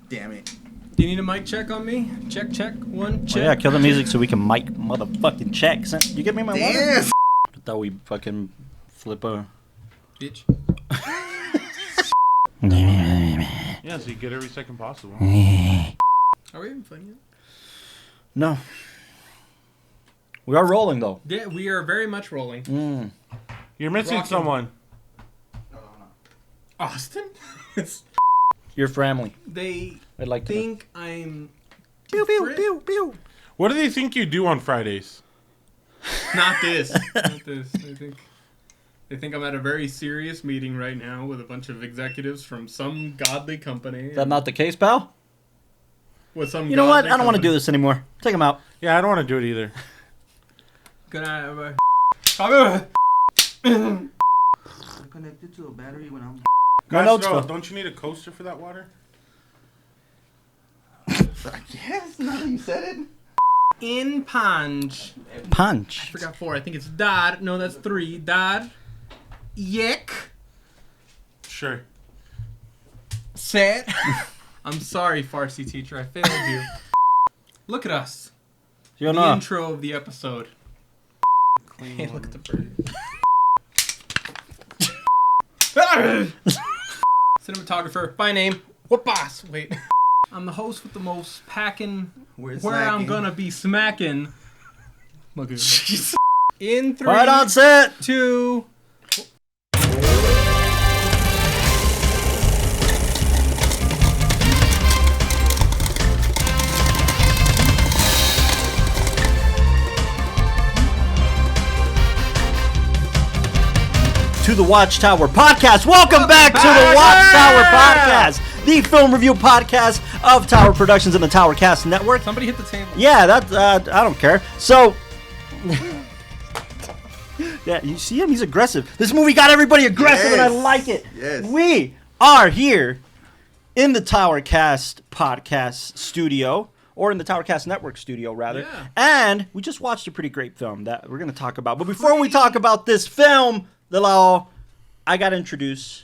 Damn it. Do you need a mic check on me? Check. One, check. Oh, yeah, kill the music so we can mic motherfucking check. You give me my water? Damn. I thought we fucking flip a... Bitch. Yeah, so you get every second possible. Are we even playing yet? No. We are rolling, though. Yeah, we are very much rolling. You're missing Rockin'. someone. Austin? Your family. They I'd like to think I'm... Pew, pew, pew, pew. What do they think you do on Fridays? Not this. Not this. They think I'm at a very serious meeting right now with a bunch of executives from some godly company. Is that not the case, pal? With some You know what? godly I don't want to company. do this anymore. Take him out. Yeah, I don't want to do it either. Good night. Connected to a battery when I'm... My notes Castro, go. don't you need a coaster for that water? Yes, now that you said it. In Punch. Punch. I forgot 4. I think it's Dad. No, that's 3. Dad. Yick. Sure. Set. I'm sorry, Farsi teacher. I failed you. Look at us. You The know. intro of the episode. Hey, look at the bird. Cinematographer by name. What boss? Wait. I'm the host with the most packing. Where I'm gonna be smacking. Look at it. In 3, Right on set. 2. To the WatchTower podcast. Welcome back to the WatchTower podcast, the film review podcast of Tower Productions and the Tower Cast Network. Somebody hit the table. Yeah, that I don't care. So, yeah, you see him? He's aggressive. This movie got everybody aggressive, and I Yes. like it. Yes. We are here in the Tower Cast podcast studio, or in the Tower Cast Network studio, rather. Yeah. And we just watched a pretty great film that we're going to talk about. But before we talk about this film, I got to introduce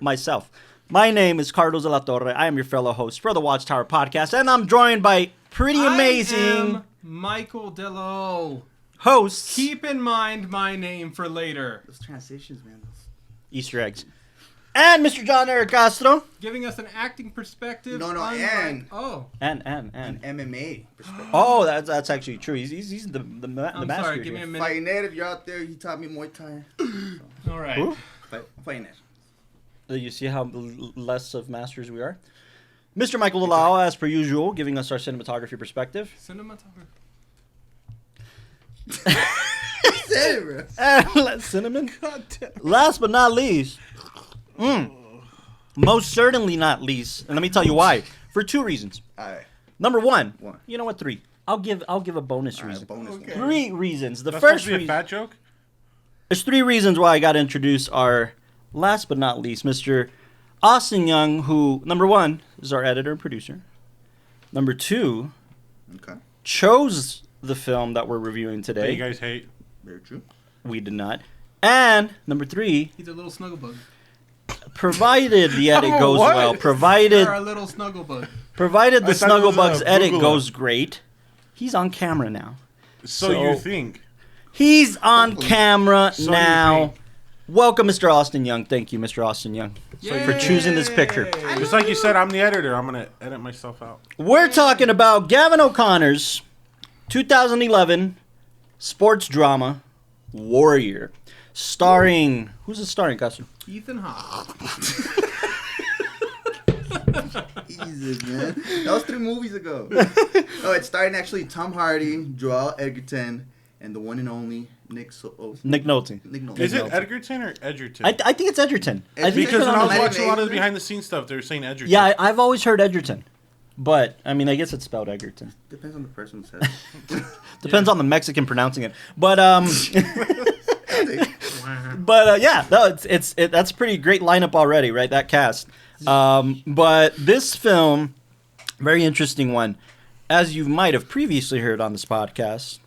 myself. My name is Carlos de la Torre. I am your fellow host for the WatchTower podcast, and I'm joined by pretty amazing I am Michael Dello. hosts. Keep in mind my name for later. Those transitions, man. Easter eggs. And Mr. John Eric Castro. Giving us an acting perspective. No, unlike- Oh. And. An MMA perspective. Oh, that's actually true. He's the I'm master sorry, give me here. a minute. Fighting Ed, if you're out there, he taught me Muay Thai. All right. Who? Fighting Ed. You see how less of masters we are? Mr. Michael Lalao, as per usual, giving us our cinematography perspective. Cinematographer. Say it, bro. And cinnamon. Last but not least, most certainly not least, and let me tell you why. For 2 reasons. All right. Number 1, One. you know what? 3. I'll give a bonus All right, reason. bonus Okay. one. 3 reasons. The That's first supposed to be a reason. fat joke? There's 3 reasons why I got to introduce our last but not least, Mr. Austin Young, who, number 1, is our editor and producer. Number 2, Okay. chose the film that we're reviewing That today. you guys hate. Very true. We did not. And number 3, He's a little snugglebug. provided the edit goes What? well, You're provided a little snugglebug. the I thought it was Snugglebug's a edit Googler. goes great, he's on camera now. So you think. He's on Hopefully. camera So you now. think. Welcome, Mr. Austin Young. Thank you, Mr. Austin Young, for choosing this picture. Yay! Just like you said, I'm the editor. I'm going to edit myself out. We're talking about Gavin O'Connor's 2011 sports drama, Warrior, starring... Who's it starring, Castro? Ethan Hawke. Jesus, man. That was 3 movies ago. Oh, it's starring actually Tom Hardy, Joel Edgerton, and the one and only Nick Nolte. Nick Nolte. Nick Nolte. Is it Nolte. Edgerton or Edgerton? I think it's Edgerton. I think Because it's when I was on the- watching a lot of the behind-the-scenes stuff, they were saying Edgerton. Yeah, I've always heard Edgerton. But, I mean, I guess it's spelled Edgerton. Depends on the person who says it. Depends on the Mexican pronouncing it. But, Wow. But yeah, no, that's a pretty great lineup already, right? That cast. But this film, very interesting one. As you might have previously heard on this podcast,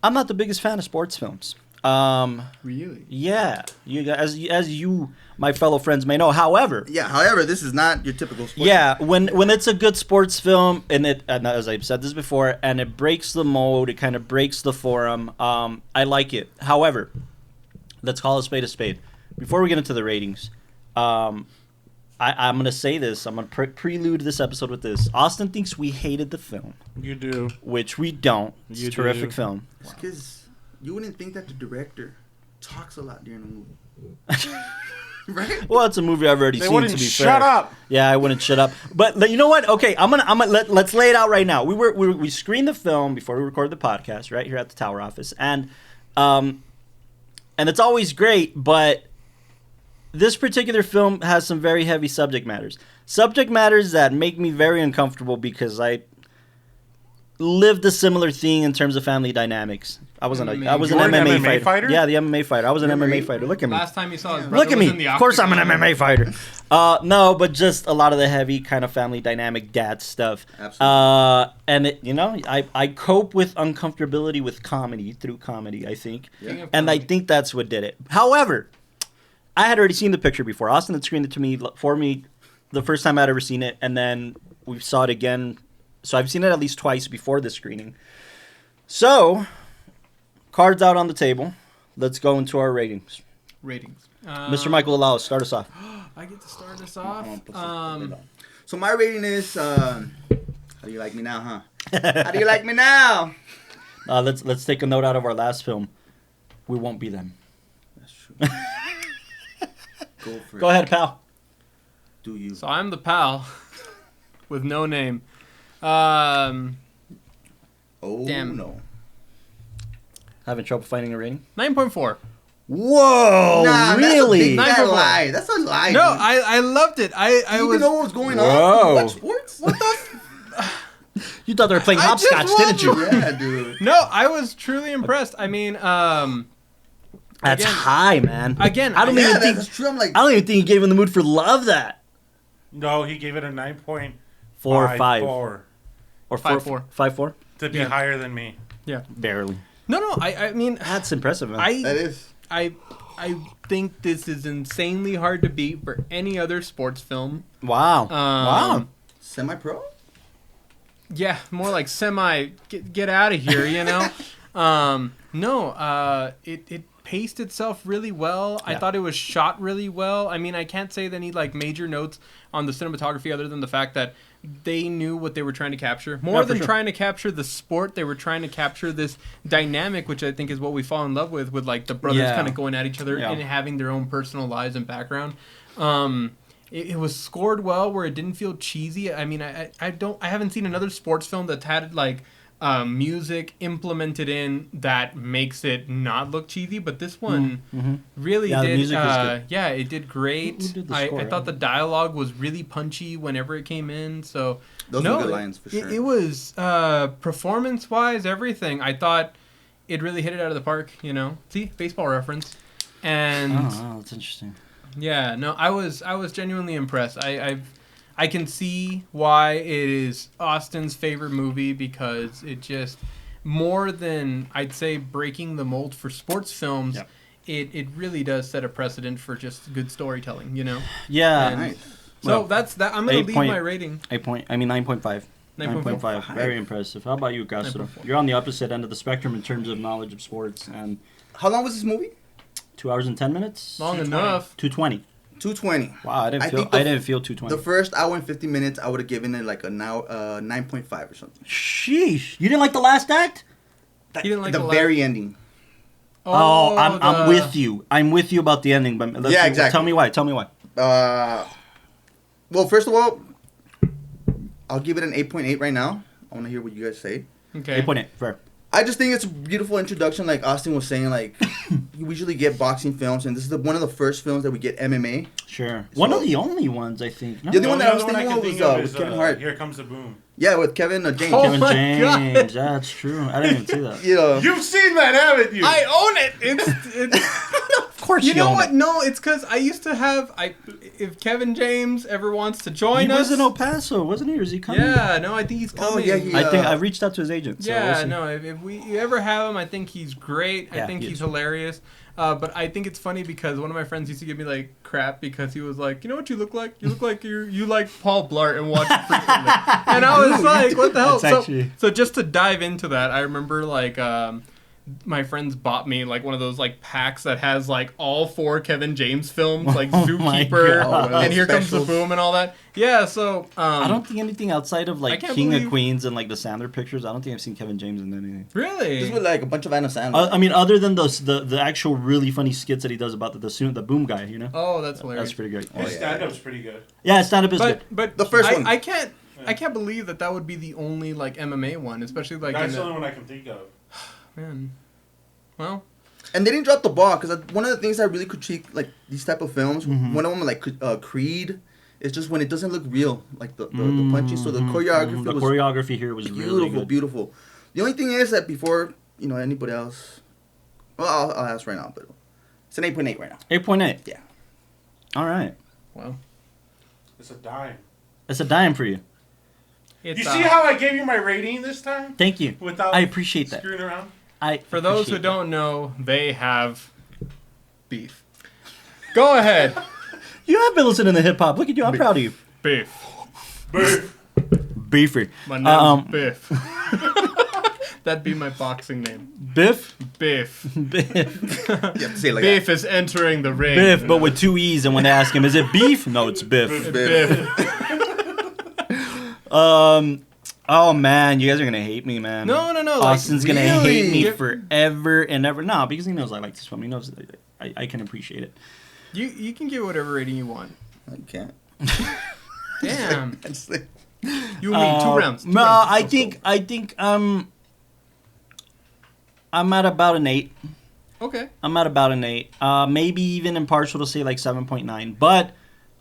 I'm not the biggest fan of sports films. Really? Yeah. You guys, as you, my fellow friends, may know. However, this is not your typical sports. Yeah, when it's a good sports film, and as I've said this before, and it breaks the mold, it kind of breaks the forum. I like it. However, let's call a spade a spade. Before we get into the ratings, I'm gonna say this. I'm gonna prelude this episode with this. Austin thinks we hated the film. You do. Which we don't. It's a terrific film. It's because you wouldn't think that the director talks a lot during the movie. Right? Well, it's a movie I've already seen. To be shut fair. up. Yeah, I wouldn't shut up. But you know what? Okay, let's lay it out right now. We screened the film before we recorded the podcast right here at the Tower office, and it's always great. But this particular film has some very heavy subject matters that make me very uncomfortable because I lived a similar thing in terms of family dynamics. I was an MMA fighter. Yeah, the MMA fighter. I was an MMA fighter. Look at me. Last time you saw his brother Look at was in me. the Of course, I'm an octagon. MMA fighter. No, but just a lot of the heavy kind of family dynamic dad stuff. Absolutely. And it, I cope with uncomfortability with comedy through comedy. I think, and I think that's what did it. However, I had already seen the picture before. Austin had screened it for me the first time I'd ever seen it, and then we saw it again. So I've seen it at least twice before this screening. So, cards out on the table. Let's go into our ratings. Mr. Michael Alaus, start us off. I get to start us off. So my rating is, how do you like me now, huh? How do you like me now? Let's take a note out of our last film. We won't be them. That's true. Go for it. Go ahead, pal. Do you? So I'm the pal with no name. Oh, damn. no. Having trouble finding a rating? 9.4. Whoa, Nah, really? That's a lie. That's a lie. No, dude. I loved it. I Do you was. even know what was going on? Whoa. You watch sports? What the? You thought they were playing I just hopscotch, didn't you? Yeah, dude. No, I was truly impressed. I mean, That's again- high, man. again, I don't Yeah, even think. that's true. I'm like, I don't even think he gave him the mood for love. That No, he gave it a 9.54 4 or 5 or or 5.4. 5.4. to be Yeah. higher than me. Barely. No. I mean, That's impressive, man. that is. I think this is insanely hard to beat for any other sports film. Wow. Wow. Semi-pro? Yeah, more like semi. Get out of here, you know. It paced itself really well. Yeah. I thought it was shot really well. I mean, I can't say they need like major notes on the cinematography other than the fact that they knew what they were trying to capture. More for than sure. trying to capture the sport, they were trying to capture this dynamic, which I think is what we fall in love with like the brothers Yeah. kind of going at each other Yeah. and having their own personal lives and background. It was scored well where it didn't feel cheesy. I mean, I haven't seen another sports film that's had like music implemented in that makes it not look cheesy, but this one really Yeah, the did. music is good. Yeah, it did great. Who did the I score, thought the dialogue was really punchy whenever it came in. So Those were good lines for sure. It was performance-wise, everything. I thought it really hit it out of the park. You know, see, baseball reference, and Oh, that's interesting. yeah, no, I was genuinely impressed. I can see why it is Austin's favorite movie because it just more than I'd say breaking the mold for sports films. Yep. It really does set a precedent for just good storytelling, you know. Yeah. And Nice. So Well, that's that. I'm gonna leave my rating. 9.5. 9.5. 9.5. Very impressive. How about you, Castro? You're on the opposite end of the spectrum in terms of knowledge of sports. And How long was this movie? 2 hours and 10 minutes. Long 220. enough. 220. 220. Wow, I think didn't feel 220. The first hour and 50 minutes, I would have given it like a 9.5 or something. Sheesh. You didn't like the last act? You didn't like the the very ending. Oh, I'm with you. I'm with you about the ending, but Yeah, exactly. Tell me why. Tell me why. Well, first of all, I'll give it an 8.8 right now. I want to hear what you guys say. Okay. 8.8. Fair. I just think it's a beautiful introduction, like Austin was saying. Like, we usually get boxing films, and this is one of the first films that we get MMA. Sure. One of the only ones, I think. No? The only one that I was other thinking can of think was of with is, Kevin Hart. Here Comes the Boom. Yeah, with Kevin James. Oh Kevin my James. God. That's true. I didn't even see that. You know, You've seen that, haven't you? I own it. It's of course You know own what? it. No, it's because I used to have. If Kevin James ever wants to join He us, was in El Paso, wasn't he? Or is he coming? yeah, no, I think he's coming. Oh, yeah, he- I think I've reached out to his agent. So Yeah, we'll see. no. If you ever have him, I think he's great. I Yeah, think he he's is. hilarious. But I think it's funny because one of my friends used to give me like crap because he was like, you know what you look like? You look like you like Paul Blart and watch it frequently. And I was like, what the hell? That's actually- So just to dive into that, I remember like my friends bought me like one of those like packs that has like all 4 Kevin James films, like Oh my Zookeeper God. and Here Comes the Specials. Boom and all that. Yeah, so I don't think anything outside of like can't King of believe- Queens and like the Sandler pictures. I don't think I've seen Kevin James in anything. really. This was like a bunch of Anna Sandler. I mean, other than the actual really funny skits that he does about the boom guy, you know. Oh, that's hilarious. That's pretty great. Oh, His yeah. stand-up's pretty good. Yeah, stand up is good. But The first one. I can't believe that would be the only like MMA one, especially like That's in the the, only one I can think of. man. Well, And they didn't drop the ball because one of the things I really critique like these type of films, Mm-hmm. one of them like Creed, is just when it doesn't look real, like the punching. So the choreography The was choreography here was beautiful, really good. beautiful. The only thing is that before anybody else, well, I'll ask right now, but it's an 8.8 right now. 8.8. Yeah. All right. well, It's a dime. That's a dime for you. it's, You see how I gave you my rating this time? Thank you. Without I appreciate that. screwing around? for those who don't know, they have beef. Go ahead, You have been listening to hip hop. Look at you. I'm proud of you. beef. Boo. Beefer. My name's Biff. That'd be my boxing name. Biff? Biff. Biff. You have to say it like Biff is entering the ring. Biff, but with 2 E's. And when they ask him, is it beef? No, it's Biff. that. Biff. Oh, man. You guys are going to hate me, man. No. Like, Austin's going to hate me really? forever and ever. No, because he knows I like this film. He knows I can appreciate it. You can give whatever rating you want. I can't. Damn. I just like, You and me, 2 rounds. No, I think I'm at about an 8. Okay. I'm at about an 8. Maybe even impartial to say like 7.9. But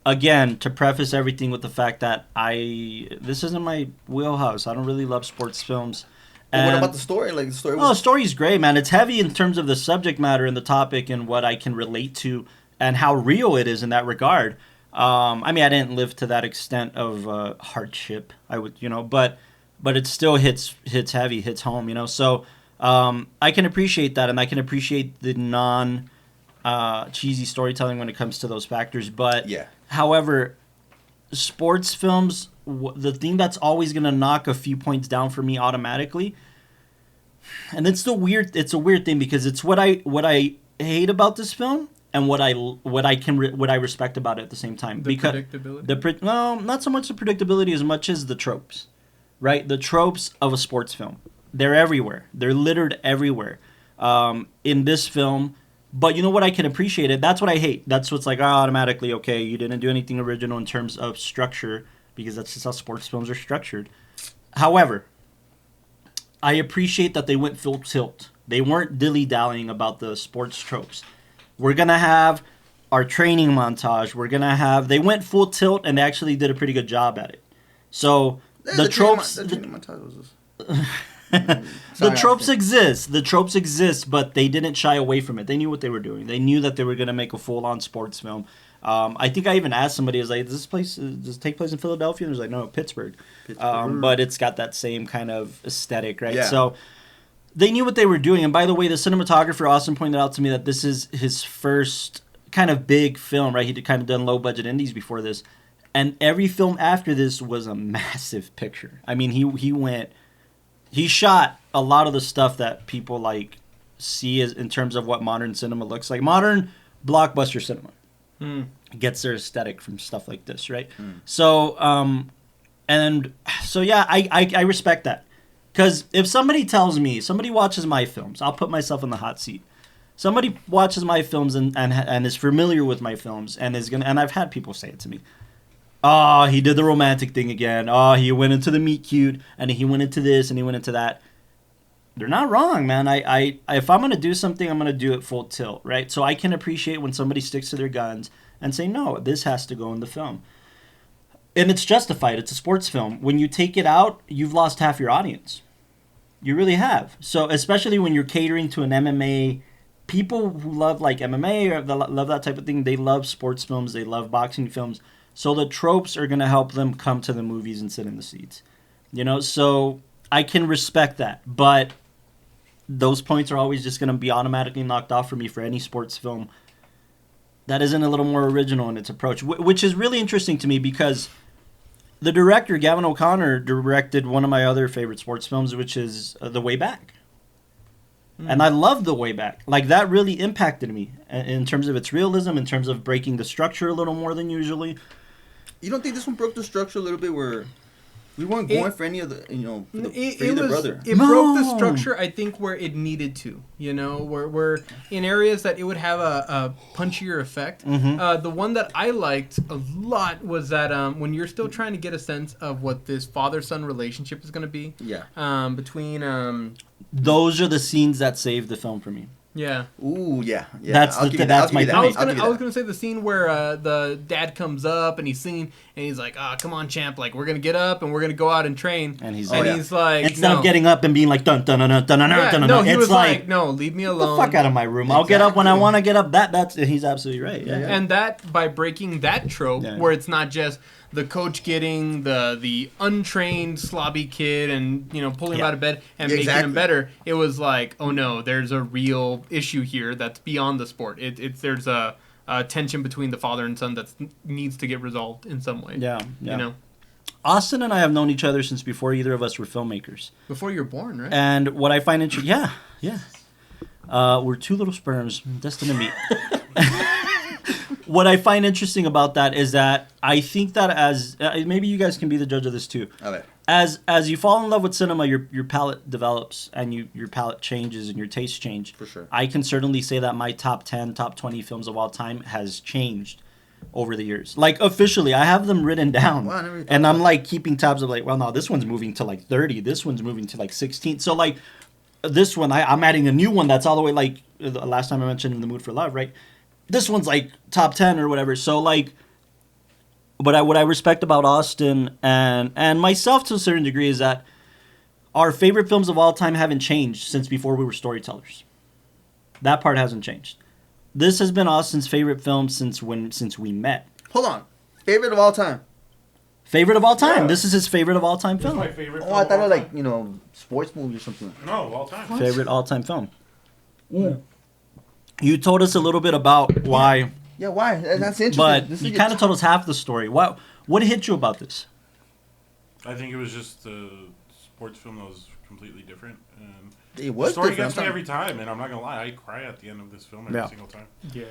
again, to preface everything with the fact that this isn't my wheelhouse. I don't really love sports films. but what And- about the story? Like the story Oh, the was. story's great, man. It's heavy in terms of the subject matter and the topic and what I can relate to and how real it is in that regard. I mean, I didn't live to that extent of hardship. I would, but it still hits heavy, hits home, So I can appreciate that, and I can appreciate the non cheesy storytelling when it comes to those factors. But Yeah. however, sports films, the thing that's always gonna knock a few points down for me automatically, and it's a weird thing because it's what I hate about this film and what I respect about it at the same time. The because predictability? No, not so much the predictability as much as the tropes, right? The tropes of a sports film. They're everywhere. They're littered everywhere in this film. But you know what? I can appreciate it. That's what I hate. That's what's like automatically, okay, you didn't do anything original in terms of structure because that's just how sports films are structured. However, I appreciate that they went full tilt. They weren't dilly-dallying about the sports tropes. We're going to have our training montage. They went full tilt and they actually did a pretty good job at it. So the tropes... The training montage was just- The Sorry, tropes Austin. exist. The tropes exist, but they didn't shy away from it. They knew what they were doing. They knew that they were going to make a full-on sports film. I think I even asked somebody, I was like, does it take place in Philadelphia? And they was like, no, Pittsburgh. But it's got that same kind of aesthetic, right? Yeah. So they knew what they were doing. And by the way, the cinematographer, Austin, pointed out to me that this is his first kind of big film, right? He'd kind of done low-budget indies before this. And every film after this was a massive picture. I mean, he shot a lot of the stuff that people like see as in terms of what modern cinema looks like. Modern blockbuster cinema gets their aesthetic from stuff like this, right? So, yeah, I respect that. Because if somebody watches my films, I'll put myself in the hot seat. Somebody watches my films and is familiar with my films and I've had people say it to me. Oh, he did the romantic thing again. Oh, he went into the meet cute, and he went into this, and he went into that. They're not wrong, man. If I'm going to do something, I'm going to do it full tilt, right? So I can appreciate when somebody sticks to their guns and say, no, this has to go in the film. And it's justified. It's a sports film. When you take it out, you've lost half your audience. You really have. So especially when you're catering to an MMA people who love like MMA or love that type of thing, they love sports films, they love boxing films. So the tropes are going to help them come to the movies and sit in the seats. You know, so I can respect that. But those points are always just going to be automatically knocked off for me for any sports film that isn't a little more original in its approach, which is really interesting to me because the director, Gavin O'Connor, directed one of my other favorite sports films, which is The Way Back. And I love The Way Back. Like, that really impacted me in terms of its realism, in terms of breaking the structure a little more than usually. You don't think this one broke the structure a little bit where we weren't going for any of the, for either brother? It broke the structure, I think, where it needed to. You know, where in areas that it would have a punchier effect. The one that I liked a lot was that when you're still trying to get a sense of what this father-son relationship is going to be. Yeah. Between... Those are the scenes that saved the film for me. Yeah. Ooh, yeah. That's my thing. I was gonna say the scene where the dad comes up and he's singing and he's like, come on, champ, like we're gonna get up and we're gonna go out and train. And he's like, instead of getting up and being like dun dun dun dun dun dun dun, he it's was like, no, leave me alone. Get the fuck out of my room. I'll get up when I want to get up. That's he's absolutely right. Yeah. And that by breaking that trope where it's not just the coach getting the untrained slobby kid and pulling him out of bed and making him better. It was like, oh no, there's a real issue here that's beyond the sport. There's a tension between the father and son that needs to get resolved in some way. Yeah. You know, Austin and I have known each other since before either of us were filmmakers. Before you were born, right? And what I find interesting, we're two little sperms destined to meet. What I find interesting about that is that I think that as maybe you guys can be the judge of this too. Okay. As you fall in love with cinema, your palate develops and your palate changes and your tastes change. For sure. I can certainly say that my top 10, top 20 films of all time has changed over the years. Like officially, I have them written down. Wow, I never and I'm like keeping tabs of like, well, no, this one's moving to like 30. This one's moving to like 16. So like this one, I'm adding a new one that's all the way like the last time I mentioned In the Mood for Love, right? This one's like top 10 or whatever. So like, what I respect about Austin and myself to a certain degree is that our favorite films of all time haven't changed since before we were storytellers. That part hasn't changed. This has been Austin's favorite film since we met. Hold on. Favorite of all time? Favorite of all time. Yeah. This is his favorite of all time It's film. my favorite. Oh, I thought it was like, sports movie or something. No, all time. Favorite all time film. You told us a little bit about why. Yeah, why? That's interesting. But you kind of told us half the story. What hit you about this? I think it was just a sports film that was completely different. And It was the story different. gets me every time, and I'm not gonna lie, I cry at the end of this film every single time. Yeah.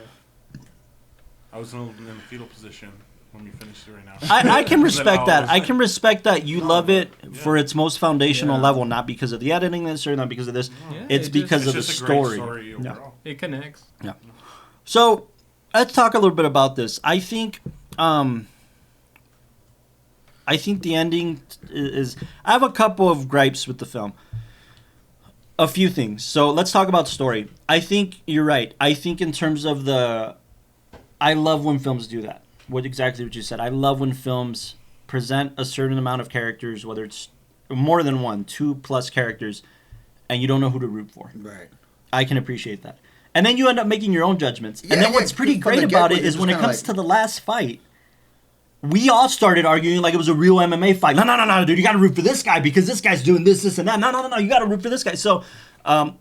I was in the fetal position when we finished it right now. I can And then respect that. was I like, can respect that you love it for its most foundational Yeah. level, not because of the editing this or not because of this. Yeah, it's it because it's of the just a great story. story overall. It connects. Yeah. So let's talk a little bit about this. I think the ending is. I have a couple of gripes with the film. A few things. So let's talk about story. I think you're right. I think in terms of I love when films do that. What you said. I love when films present a certain amount of characters, whether it's more than one, 2+ characters, and you don't know who to root for. Right. I can appreciate that. And then you end up making your own judgments. Yeah, and then what's pretty from great the about get-go, it is you're when it just comes kinda to the last fight, we all started arguing like it was a real MMA fight. No, dude, you got to root for this guy because this guy's doing this, and that. No, you got to root for this guy. So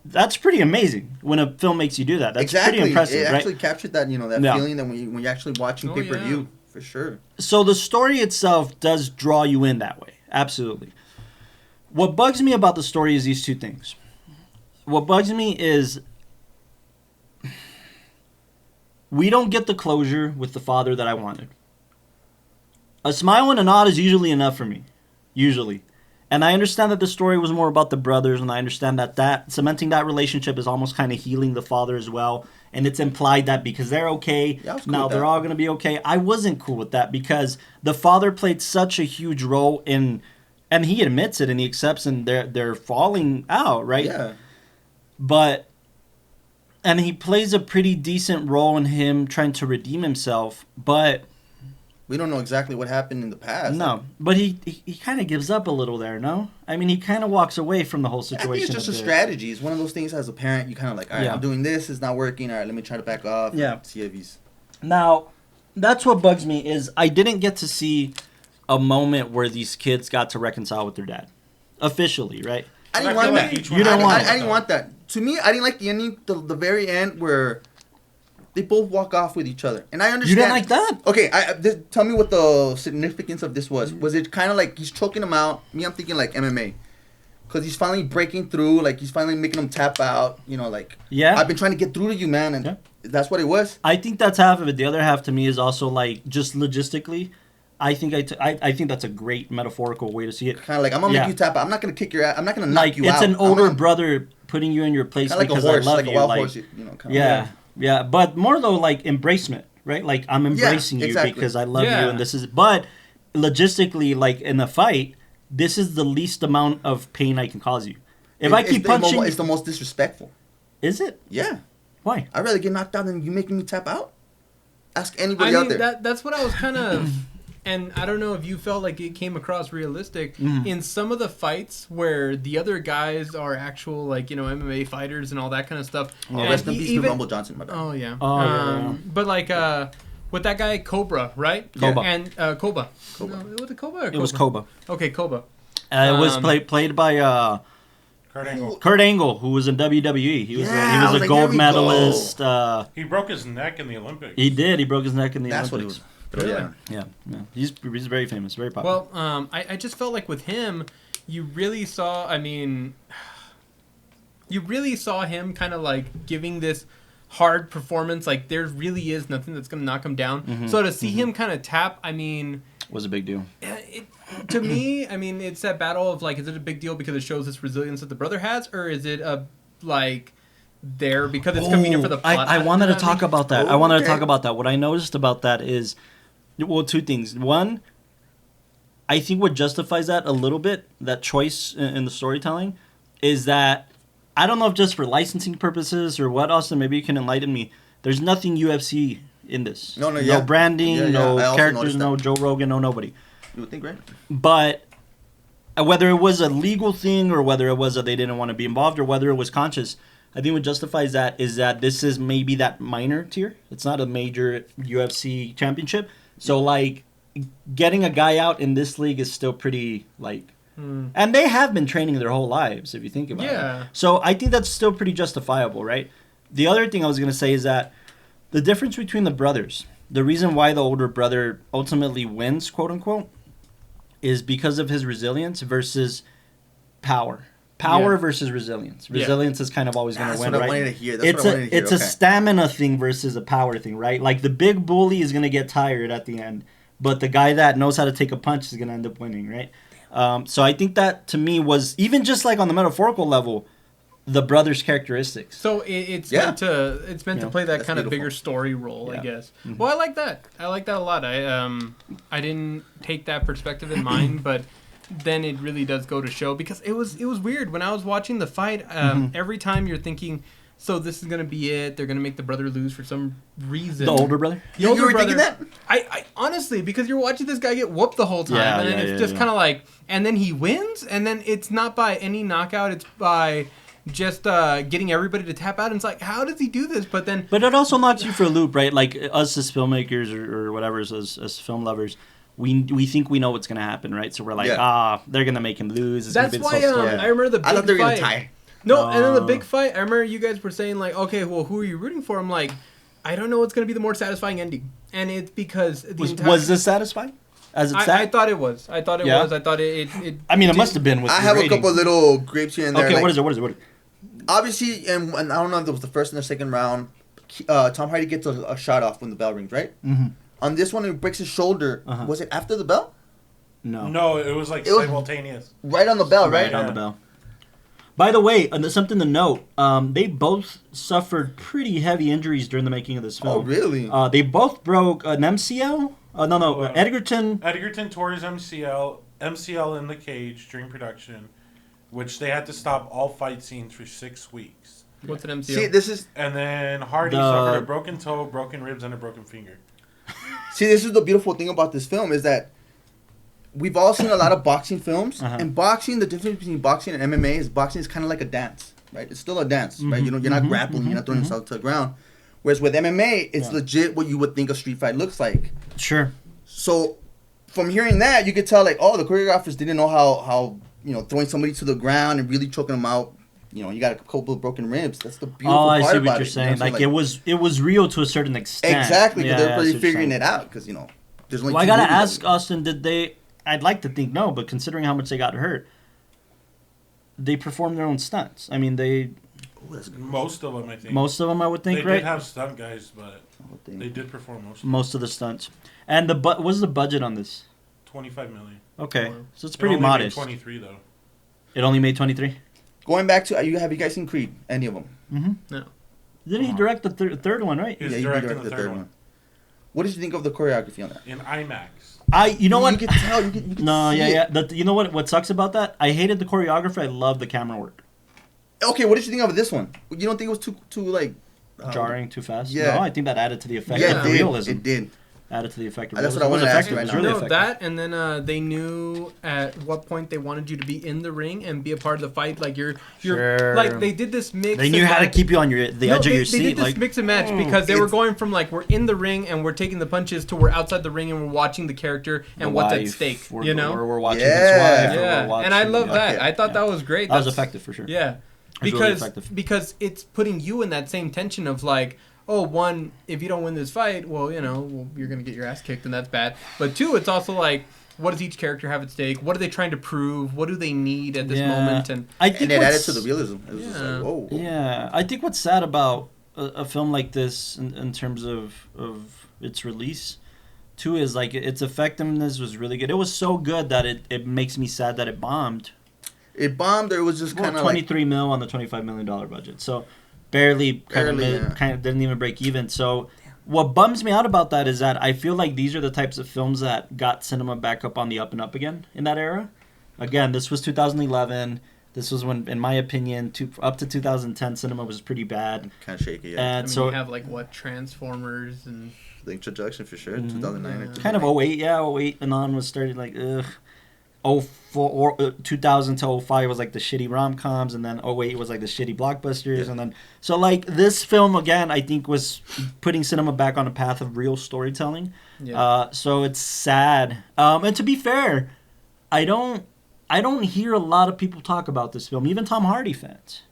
that's pretty amazing when a film makes you do that. That's pretty impressive, It right? actually captured that, that feeling that when you're actually watching pay-per-view, for sure. So the story itself does draw you in that way. Absolutely. What bugs me about the story is these two things. What bugs me is we don't get the closure with the father that I wanted. A smile and a nod is usually enough for me. Usually. And I understand that the story was more about the brothers, and I understand that cementing that relationship is almost kind of healing the father as well. And it's implied that because they're okay, Yeah, I was cool now with they're that. all going to be okay. I wasn't cool with that because the father played such a huge role in, and he admits it and he accepts, and they're falling out, right? Yeah. And he plays a pretty decent role in him trying to redeem himself, but We don't know exactly what happened in the past. No, but he kind of gives up a little there, no? I mean, he kind of walks away from the whole I situation. think it's just a strategy. It's one of those things as a parent, you kind of like, all right, I'm doing this, it's not working. All right, let me try to back off. Yeah. See if he's... Now, that's what bugs me is I didn't get to see a moment where these kids got to reconcile with their dad. Officially, right? I didn't want that. You don't want I didn't want that. To me, I didn't like the ending, the very end where they both walk off with each other. And I understand. You didn't like that? Okay, tell me what the significance of this was. Was it kind of like he's choking him out? Me, I'm thinking like MMA. Because he's finally breaking through. Like, he's finally making him tap out. You know, like, I've been trying to get through to you, man. And that's what it was. I think that's half of it. The other half to me is also like just logistically. I think I think that's a great metaphorical way to see it. Kind of like, I'm going to make you tap out. I'm not going to kick your ass. I'm not going to knock you out. It's an older brother putting you in your place because like a horse, I love like you. A wild like, horse, you know, yeah. But more though, like embracement, right? Like I'm embracing you because I love you, and this is. But logistically, like in a fight, this is the least amount of pain I can cause you. If I keep punching, it's the most disrespectful. Is it? Yeah. Why? I'd rather get knocked out than you making me tap out. Ask anybody out there. That's what I was kind of. And I don't know if you felt like it came across realistic in some of the fights where the other guys are actual, like, you know, MMA fighters and all that kind of stuff. Oh, rest in peace to Rumble Johnson, my bad. Oh, yeah. Yeah. But, like, with that guy, Cobra, right? Koba. And Koba. No, was it Koba or Koba? It was Koba. Okay, Koba. It was played by Kurt Angle, who was in WWE. He was a gold medalist. He broke his neck in the Olympics. He did. He broke his neck in the Olympics. What it was. Yeah. He's very famous, very popular. Well, I just felt like with him, you really saw him kind of like giving this hard performance. Like there really is nothing that's going to knock him down. So to see him kind of tap, I mean, was a big deal. To me, I mean, it's that battle of like, is it a big deal because it shows this resilience that the brother has, or is it there because it's convenient for the plot? I wanted to talk about that. What I noticed about that is, well, two things. One, I think what justifies that a little bit, that choice in the storytelling, is that, I don't know if just for licensing purposes or what, Austin, maybe you can enlighten me. There's nothing UFC in this. No branding, no characters, no Joe Rogan, no nobody. You would think, right? But whether it was a legal thing or whether it was that they didn't want to be involved or whether it was conscious, I think what justifies that is that this is maybe that minor tier. It's not a major UFC championship. So, like, getting a guy out in this league is still pretty, like... And they have been training their whole lives, if you think about it. So, I think that's still pretty justifiable, right? The other thing I was going to say is that the difference between the brothers, the reason why the older brother ultimately wins, quote-unquote, is because of his resilience versus power. Versus resilience. Resilience is kind of always going to win, right? That's what I wanted to hear. It's a stamina thing versus a power thing, right? Like the big bully is going to get tired at the end, but the guy that knows how to take a punch is going to end up winning, right? So I think that to me was even just like on the metaphorical level, the brothers' characteristics. So it's meant to play that kind of bigger story role, I guess. Well, I like that. I like that a lot. I didn't take that perspective in mind, but then it really does go to show because it was weird when I was watching the fight. Every time you're thinking, so this is gonna be it. They're gonna make the brother lose for some reason. The older brother. The older you were brother. Thinking that? I honestly, because you're watching this guy get whooped the whole time, and then it's just kind of like, and then he wins, and then it's not by any knockout. It's by just getting everybody to tap out. And it's like, how does he do this? But it also knocks you for a loop, right? Like us as filmmakers or whatever, as film lovers. We think we know what's going to happen, right? So we're like, they're going to make him lose. It's That's why I remember the big fight. I thought they were going to tie. No, and then the big fight, I remember you guys were saying, like, okay, well, who are you rooting for? I'm like, I don't know what's going to be the more satisfying ending. And it's because... Was this satisfying? As it sat? I thought it was. I thought it I mean, it must have been with I have a couple little grapes here and there. Okay, like, what is it? Obviously, and I don't know if it was the first and the second round, Tom Hardy gets a shot off when the bell rings, right? Mm-hmm. On this one, he breaks his shoulder. Was it after the bell? No, it was simultaneous. Right on the bell, right? Right on the bell. By the way, something to note, they both suffered pretty heavy injuries during the making of this film. Oh, really? They both broke an MCL? Edgerton. Edgerton tore his MCL in the cage during production, which they had to stop all fight scenes for 6 weeks. What's an MCL? See, this is... And then Hardy suffered a broken toe, broken ribs, and a broken finger. See, this is the beautiful thing about this film is that we've all seen a lot of boxing films, and boxing, the difference between boxing and MMA is boxing is kind of like a dance, right? It's still a dance, right? You're not grappling, you're not throwing yourself to the ground. Whereas with MMA, it's legit what you would think a street fight looks like. Sure. So from hearing that, you could tell like, oh, the choreographers didn't know how throwing somebody to the ground and really choking them out. You got a couple of broken ribs. That's the beautiful part about it. I see what you're saying. Like, it was real to a certain extent. Exactly, because they're really figuring it out. Because there's only. Well, I gotta ask Austin. Did they? I'd like to think no, but considering how much they got hurt, they performed their own stunts. I mean, most of them, I think. Most of them, I would think, they right? They did have stunt guys, but they did perform most of the stunts. And what was the budget on this? $25 million. Okay, so it's pretty modest. 23 though. It only made 23. Going back to, have you guys seen Creed? Any of them? Mm-hmm. No. Didn't he direct the third one, right? He directed the third one. What did you think of the choreography on that? In IMAX. You know what? You can tell. You can no, yeah. You know what sucks about that? I hated the choreography. I love the camera work. Okay, what did you think of this one? You don't think it was too like jarring, too fast? Yeah. No, I think that added to the effect of realism. It did. Added to the effect of realism. That's what I wanted to ask you right now. Really effective. That, and then they knew at what point they wanted you to be in the ring and be a part of the fight. Like you're like they did this mix. They knew how to keep you on the edge of your seat. They did this mix and match because they were going from like we're in the ring and we're taking the punches to we're outside the ring and we're watching the character and what's at stake. We're watching his wife. Yeah, and I love that. I thought that was great. That was effective for sure. Yeah, because it's putting you in that same tension of like. Oh, one, if you don't win this fight, well, you're going to get your ass kicked, and that's bad. But two, it's also like, what does each character have at stake? What are they trying to prove? What do they need at this moment? And it added to the realism. It was just like, whoa. Yeah, I think what's sad about a film like this in terms of its release, too, is like its effectiveness was really good. It was so good that it makes me sad that it bombed. It bombed, or it was just kind of 23 mil on the $25 million budget. So... Barely kind of didn't even break even. So what bums me out about that is that I feel like these are the types of films that got cinema back up on the up and up again in that era. Again, this was 2011. This was when, in my opinion, up to 2010, cinema was pretty bad. Kind of shaky, yeah. And so you have Transformers and... The introduction for sure, 2009 or 2008. Kind of 08 and on was started like, ugh. 2000 to 05 was like the shitty rom-coms, and then 08 was like the shitty blockbusters, and then so like this film again I think was putting cinema back on a path of real storytelling. So it's sad, and to be fair, I don't hear a lot of people talk about this film, even Tom Hardy fans,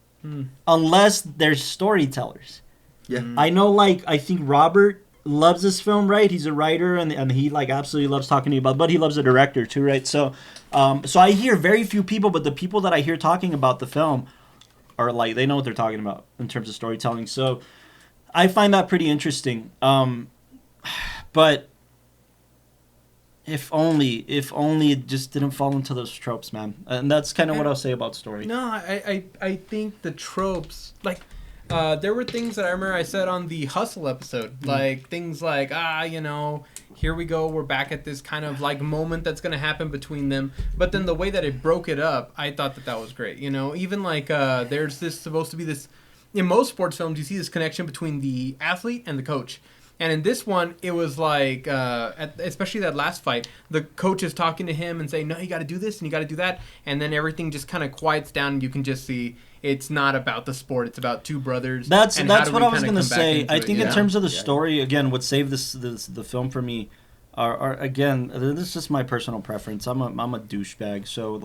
unless they're storytellers. I know, I think Robert loves this film, right? He's a writer, and he absolutely loves talking to you about, but he loves the director too, right? So I hear very few people, but the people that I hear talking about the film are they know what they're talking about in terms of storytelling. So I find that pretty interesting. But if only it just didn't fall into those tropes, man. And that's kind of what I'll say about story. No, I think the tropes, there were things that I remember I said on the Hustle episode, things like, here we go, we're back at this kind of moment that's going to happen between them. But then the way that it broke it up, I thought that was great. Even there's this supposed to be this, in most sports films, you see this connection between the athlete and the coach. And in this one, it was especially that last fight, the coach is talking to him and saying, no, you got to do this and you got to do that. And then everything just kind of quiets down and you can just see it's not about the sport. It's about two brothers. That's what I was going to say. I think in terms of the story, again, what saved the film for me are again, this is just my personal preference. I'm a douchebag. So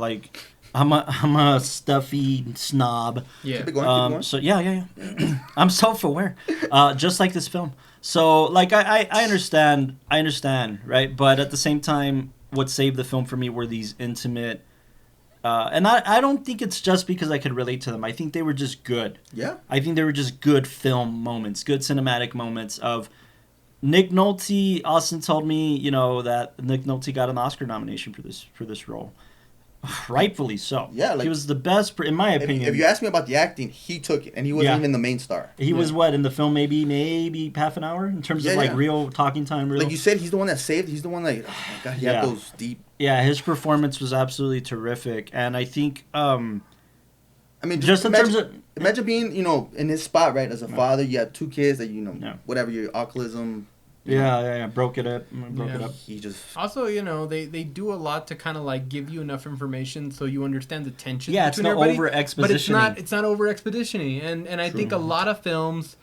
I'm a stuffy snob. Yeah. Keep it going. So yeah. I'm self-aware, just like this film. So I understand, right? But at the same time, what saved the film for me were these intimate, and I don't think it's just because I could relate to them. I think they were just good. Yeah. I think they were just good film moments, good cinematic moments of Nick Nolte. Austin told me, that Nick Nolte got an Oscar nomination for this role. Rightfully so. Yeah, he was the best, in my opinion. If you ask me about the acting, he took it, and he wasn't even the main star. He was in the film maybe half an hour in terms of real talking time. Like you said, he's the one that saved. He's the one that, oh my god, he had those deep. Yeah, his performance was absolutely terrific, and I think. Just in terms of imagine being in his spot, right? As a father, you have two kids that whatever your alcoholism, Yeah. Broke it up. He just also, they do a lot to kind of like give you enough information so you understand the tension. Yeah, it's between not everybody, over expositioning. But it's not over expositioning, and I think a lot of films,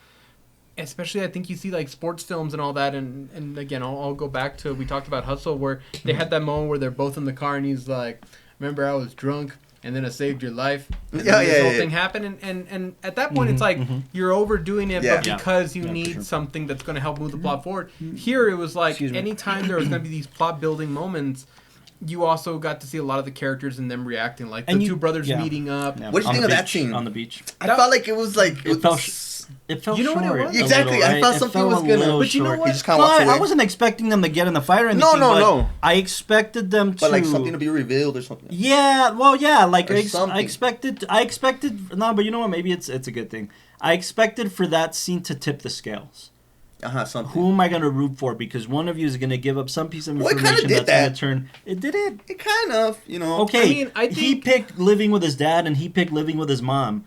especially I think you see like sports films and all that, and again I'll go back to, we talked about Hustle, where they had that moment where they're both in the car and he's like, remember I was drunk and then I saved your life. And then this whole thing happened, and at that point it's like you're overdoing it, but because you need something that's going to help move the plot forward. Here it was like anytime there was going to be these plot building moments, you also got to see a lot of the characters and them reacting, like the two brothers meeting up. What do you think of that scene on the beach? I felt like it was like it felt short. What it was? Exactly. Little, right? I felt something was gonna. But you know what? He just kind of walked away. I wasn't expecting them to get in the fight or anything. No. I expected them to. But like something to be revealed or something. Yeah. Well, yeah. Like I expected. No, but you know what? Maybe it's a good thing. I expected for that scene to tip the scales. Something. Who am I going to root for? Because one of you is going to give up some piece of information that's going to turn. It did it. It kind of, Okay. I think he picked living with his dad, and he picked living with his mom.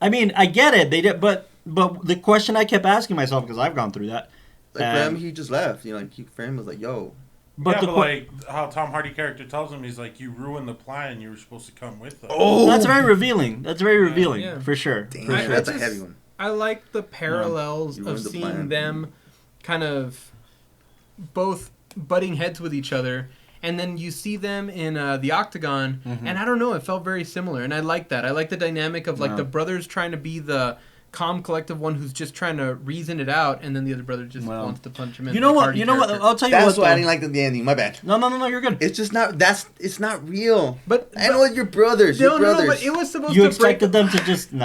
I mean, I get it. They did, but the question I kept asking myself, because I've gone through that. Like for him, he just left. For him, was like, yo. But like how Tom Hardy character tells him, he's like, you ruined the plan. You were supposed to come with us. Oh, that's very revealing. For sure. Damn, for sure. that's a heavy one. I like the parallels of seeing them kind of both butting heads with each other. And then you see them in the Octagon, and I don't know, it felt very similar, and I like that. I like the dynamic of like the brothers trying to be the calm, collective one who's just trying to reason it out, and then the other brother just wants to punch him in. You know what? I'll tell you That's why I didn't like the ending. My bad. No, you're good. It's just not. It's not real. But I know your brothers. No, but it was supposed to. You expected them to just It's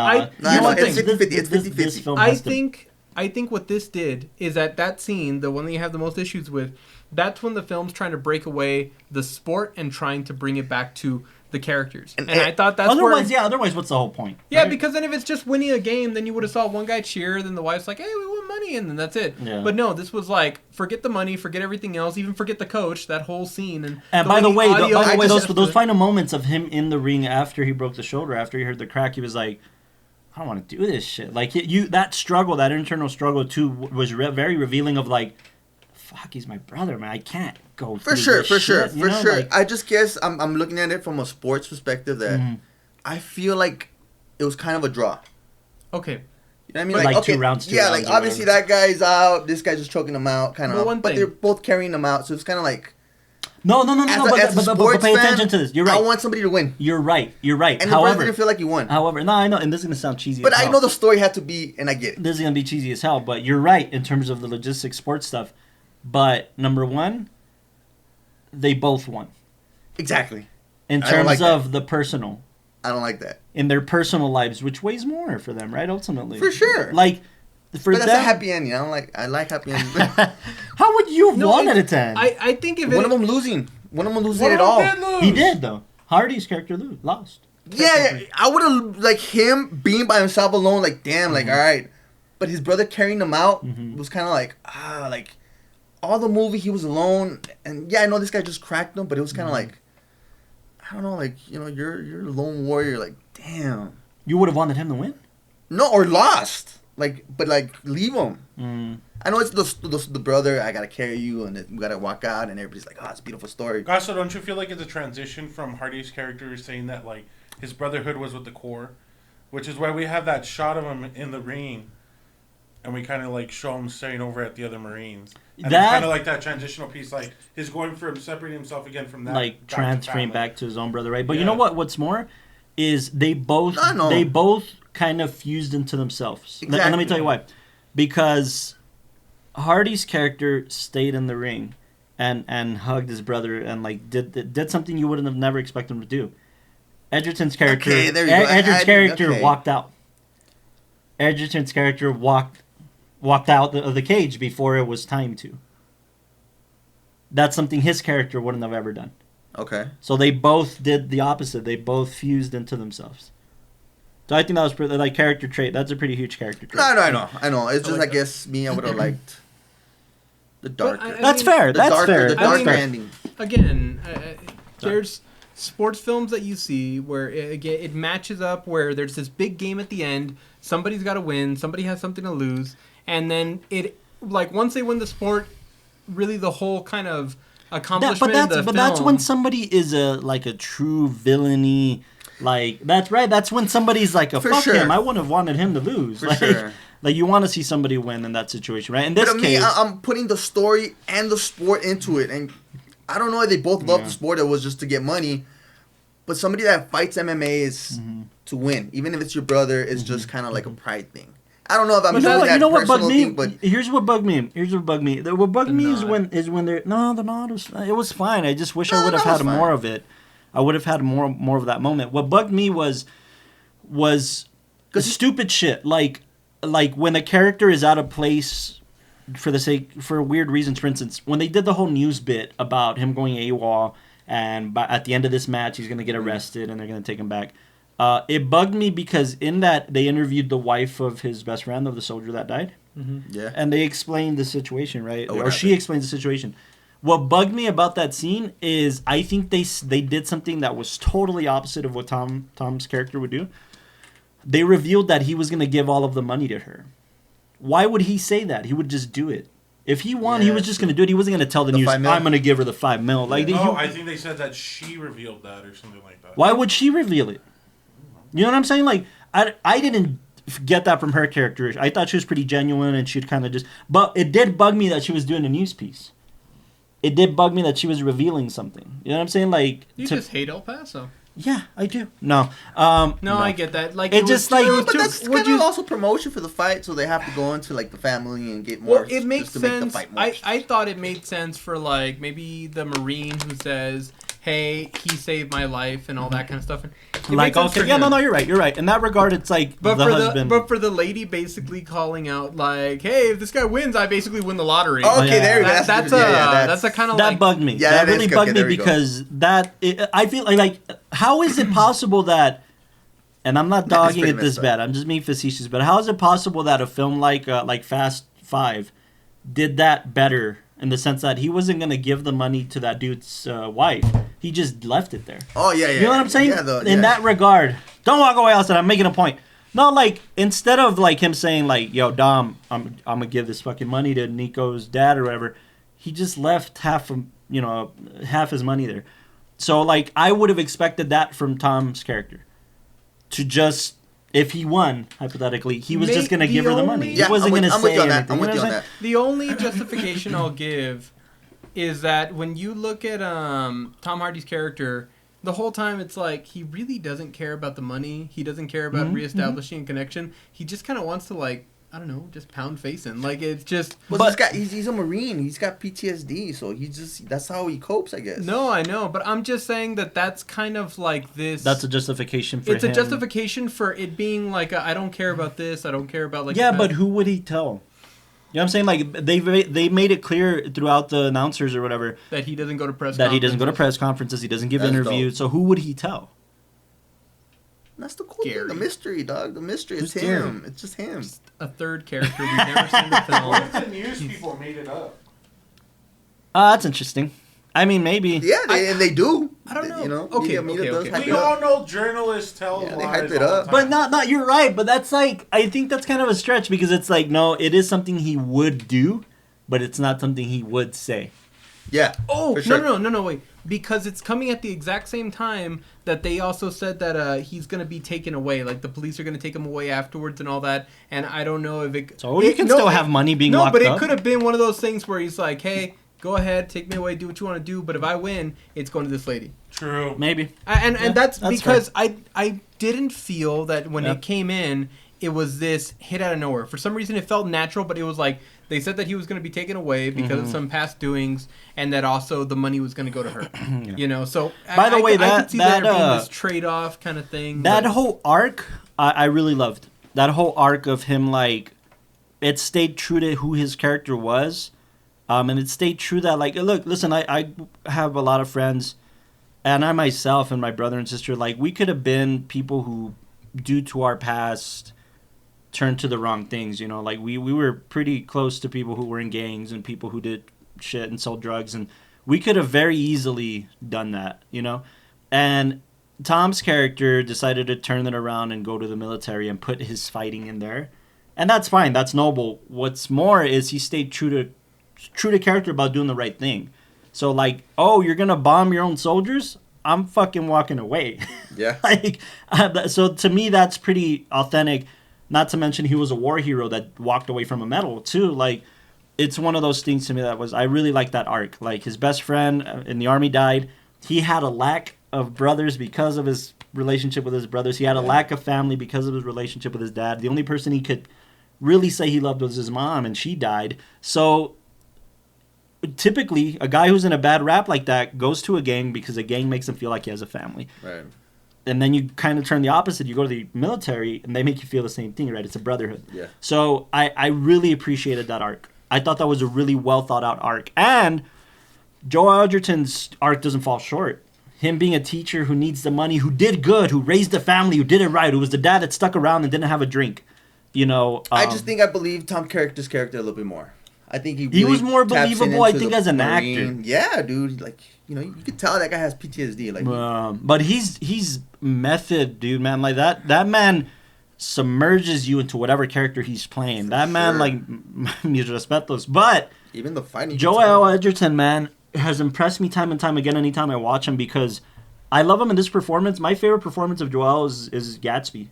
50-50. I think what this did is that scene, the one that you have the most issues with, that's when the film's trying to break away the sport and trying to bring it back to the characters. And I thought that's otherwise what's the whole point? Yeah, right? Because then if it's just winning a game, then you would have saw one guy cheer, then the wife's like, hey, we won money, and then that's it. Yeah. But no, this was like, forget the money, forget everything else, even forget the coach, that whole scene. And by the way, those final moments of him in the ring after he broke the shoulder, after he heard the crack, he was like, I don't want to do this shit. Like, that struggle, that internal struggle, too, was very revealing of like, fuck, he's my brother, man. I can't go for sure. Like, I just guess I'm looking at it from a sports perspective that I feel like it was kind of a draw. Okay. You know what I mean? Like 2 rounds. Yeah, like obviously that guy's out. This guy's just choking him out, kind of. But they're both carrying him out, so it's kind of like. No. But pay attention to this. You're right. I want somebody to win. You're right. And the brother didn't feel like he won. However, no, I know, and this is gonna sound cheesy. But I know the story had to be, and I get it. This is gonna be cheesy as hell, but you're right in terms of the logistics, sports stuff. But number one, they both won. Exactly. In terms of the personal. I don't like that. In their personal lives, which weighs more for them, right? Ultimately. For sure. Like, for but that's a happy ending. I like happy endings. How would you have won at a 10? I think if one of them losing it all. He did, though. Hardy's character lost. Yeah, I would have, like, him being by himself alone, like, damn, like, all right. But his brother carrying him out was kind of like, like, all the movie he was alone. And, yeah, I know this guy just cracked him, but it was kind of like, I don't know, like, you're a lone warrior, like, damn. You would have wanted him to win? No, or lost. Like, but, like, leave him. I know it's the brother, I gotta carry you, and we gotta walk out, and everybody's like, it's a beautiful story. Also, don't you feel like it's a transition from Hardy's character saying that, like, his brotherhood was with the core? Which is why we have that shot of him in the ring, and we kind of, like, show him staring over at the other Marines. And it's kind of like that transitional piece, like, his going from separating himself again from that. Like, transferring back to his own brother, right? But you know what? What's more is they both kind of fused into themselves. Exactly. And let me tell you why. Because Hardy's character stayed in the ring and hugged his brother and, like, did something you wouldn't have never expected him to do. Edgerton's character walked out. Edgerton's character walked out of the cage before it was time to. That's something his character wouldn't have ever done. Okay. So they both did the opposite. They both fused into themselves. So I think that was pretty, like, character trait. That's a pretty huge character trait. No, I know. It's just, I guess, I would have liked the darker. That's fair. The darker ending. Again, there's sports films that you see where it matches up, where there's this big game at the end, somebody's got to win, somebody has something to lose, and then it like once they win the sport, really the whole kind of accomplishment. But that's when somebody is a true villainy. Like that's right. That's when somebody's like a fuck him. I wouldn't have wanted him to lose. For sure. Like you want to see somebody win in that situation, right? In this case, I'm putting the story and the sport into it, and I don't know if they both love the sport. It was just to get money, but somebody that fights MMA is to win, even if it's your brother. It's just kind of like a pride thing. I don't know if I'm doing that. You know what bugged me? But here's what bugged me. What bugged me is when they're the nod was it was fine. I just wish I would have had more of it. I would have had more of that moment. What bugged me was stupid shit like when a character is out of place for weird reasons. For instance, when they did the whole news bit about him going AWOL and at the end of this match he's going to get arrested and they're going to take him back. It bugged me because in that they interviewed the wife of his best friend, of the soldier that died. Mm-hmm. Yeah. And they explained the situation, right? Or she explains the situation. What bugged me about that scene is I think they did something that was totally opposite of what Tom's character would do. They revealed that he was going to give all of the money to her. Why would he say that? He would just do it. If he won, he was just going to do it. He wasn't going to tell the news, I'm going to give her the $5 million. Like, I think they said that she revealed that or something like that. Why would she reveal it? You know what I'm saying? Like, I didn't get that from her character. I thought she was pretty genuine and she'd kind of just... But it did bug me that she was doing a news piece. It did bug me that she was revealing something. You know what I'm saying? Like... You just hate El Paso. Yeah, I do. No. No, I get that. Like it just like... But that's kind of also promotion for the fight, so they have to go into like the family and get more... Well, it makes sense. I thought it made sense for like maybe the Marine who says... Hey, he saved my life and all that kind of stuff. Like, okay, yeah, no, you're right. In that regard, it's like but for the lady basically calling out, like, hey, if this guy wins, I basically win the lottery. Oh, okay, there we go. That's a kind of that bugged me. Yeah, that really bugged me because I feel like how is it possible that, and I'm not dogging it this bad, I'm just being facetious, but how is it possible that a film like Fast 5 did that better? In the sense that he wasn't going to give the money to that dude's wife. He just left it there. Oh, yeah. You know what I'm saying? In that regard. Don't walk away, Austin. I'm making a point. No, like, instead of, like, him saying, like, yo, Dom, I'm going to give this fucking money to Nico's dad or whatever, he just left half his money there. So, like, I would have expected that from Tom's character. To just... If he won, hypothetically, he was just going to give her the money. He wasn't going to say anything. I'm with you on that. The only justification I'll give is that when you look at Tom Hardy's character, the whole time it's like he really doesn't care about the money. He doesn't care about reestablishing a connection. He just kind of wants to, like, I don't know, just pound facing. Like, it's just... But he's a Marine. He's got PTSD, so that's how he copes, I guess. No, I know, but I'm just saying that's kind of like this... That's a justification for him. It's a justification for it being like, I don't care about this, I don't care about, like... Yeah, but who would he tell? You know what I'm saying? Like, they made it clear throughout the announcers or whatever... That he doesn't go to press conferences. That he doesn't go to press conferences, he doesn't give interviews, so who would he tell? That's the cool thing. The mystery, dog. The mystery. It's him. Scary. It's just him. Just a third character we've never seen in the film. What if the news people made it up? That's interesting. I mean, maybe. Yeah, they do. I don't know. You know, okay. We all know journalists tell lies. They hype it up. But not. You're right. But that's like, I think that's kind of a stretch because it's like, no, it is something he would do, but it's not something he would say. Yeah. Oh, for sure. No, wait. Because it's coming at the exact same time that they also said that he's going to be taken away. Like, the police are going to take him away afterwards and all that. And I don't know if it... So you can still have money being locked up. No, but it could have been one of those things where he's like, hey, go ahead, take me away, do what you want to do. But if I win, it's going to this lady. True. Maybe. And that's because I didn't feel that when it came in, it was this hit out of nowhere. For some reason, it felt natural, but it was like... They said that he was going to be taken away because of some past doings, and that also the money was going to go to her. Yeah. You know, so by the way, I could see that being this trade-off kind of thing. That whole arc, I really loved. That whole arc of him, like, it stayed true to who his character was, and it stayed true that, like, look, listen, I have a lot of friends, and I myself and my brother and sister, like, we could have been people who, due to our past, turned to the wrong things, you know, like we were pretty close to people who were in gangs and people who did shit and sold drugs, and we could have very easily done that, you know. And Tom's character decided to turn it around and go to the military and put his fighting in there, And that's fine. That's noble. What's more is he stayed true to character about doing the right thing. So like, oh, you're gonna bomb your own soldiers? I'm fucking walking away. Yeah. Like, so to me, that's pretty authentic. Not to mention he was a war hero that walked away from a medal too. Like, it's one of those things to me that was, I really like that arc. Like, his best friend in the army died. He had a lack of brothers because of his relationship with his brothers. He had a lack of family because of his relationship with his dad. The only person he could really say he loved was his mom, and she died. So typically a guy who's in a bad rap like that goes to a gang because a gang makes him feel like he has a family. Right. And then you kind of turn the opposite. You go to the military and they make you feel the same thing, right? It's a brotherhood. Yeah. So I really appreciated that arc. I thought that was a really well thought out arc. And Joel Edgerton's arc doesn't fall short. Him being a teacher who needs the money, who did good, who raised a family, who did it right, who was the dad that stuck around and didn't have a drink. You know, I just think I believe Tom Character's character a little bit more. I think he was more believable, I think, as an actor. Yeah, dude. Like, you know, you could tell that guy has PTSD. Like, but he's method, dude, man. Like that man submerges you into whatever character he's playing. That man, like, mis respetos. But even the fighting. Joel Edgerton, man, has impressed me time and time again. Anytime I watch him, because I love him in this performance. My favorite performance of Joel is Gatsby.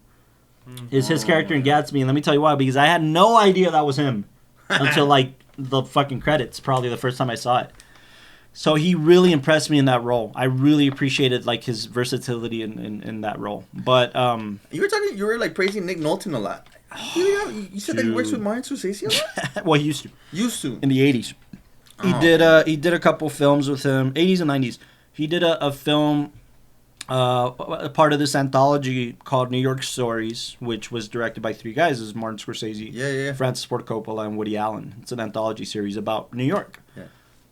Is his character in Gatsby, and let me tell you why. Because I had no idea that was him until like the fucking credits. Probably the first time I saw it. So he really impressed me in that role. I really appreciated like his versatility in that role. But you were like praising Nick Nolte a lot. You said that he works with Martin Scorsese a lot. Well, he used to. Used to in the 80s. He did a couple films with him, 80s and 90s. He did a film. A part of this anthology called New York Stories, which was directed by three guys. This is Martin Scorsese, Francis Ford Coppola, and Woody Allen. It's an anthology series about New York. Yeah.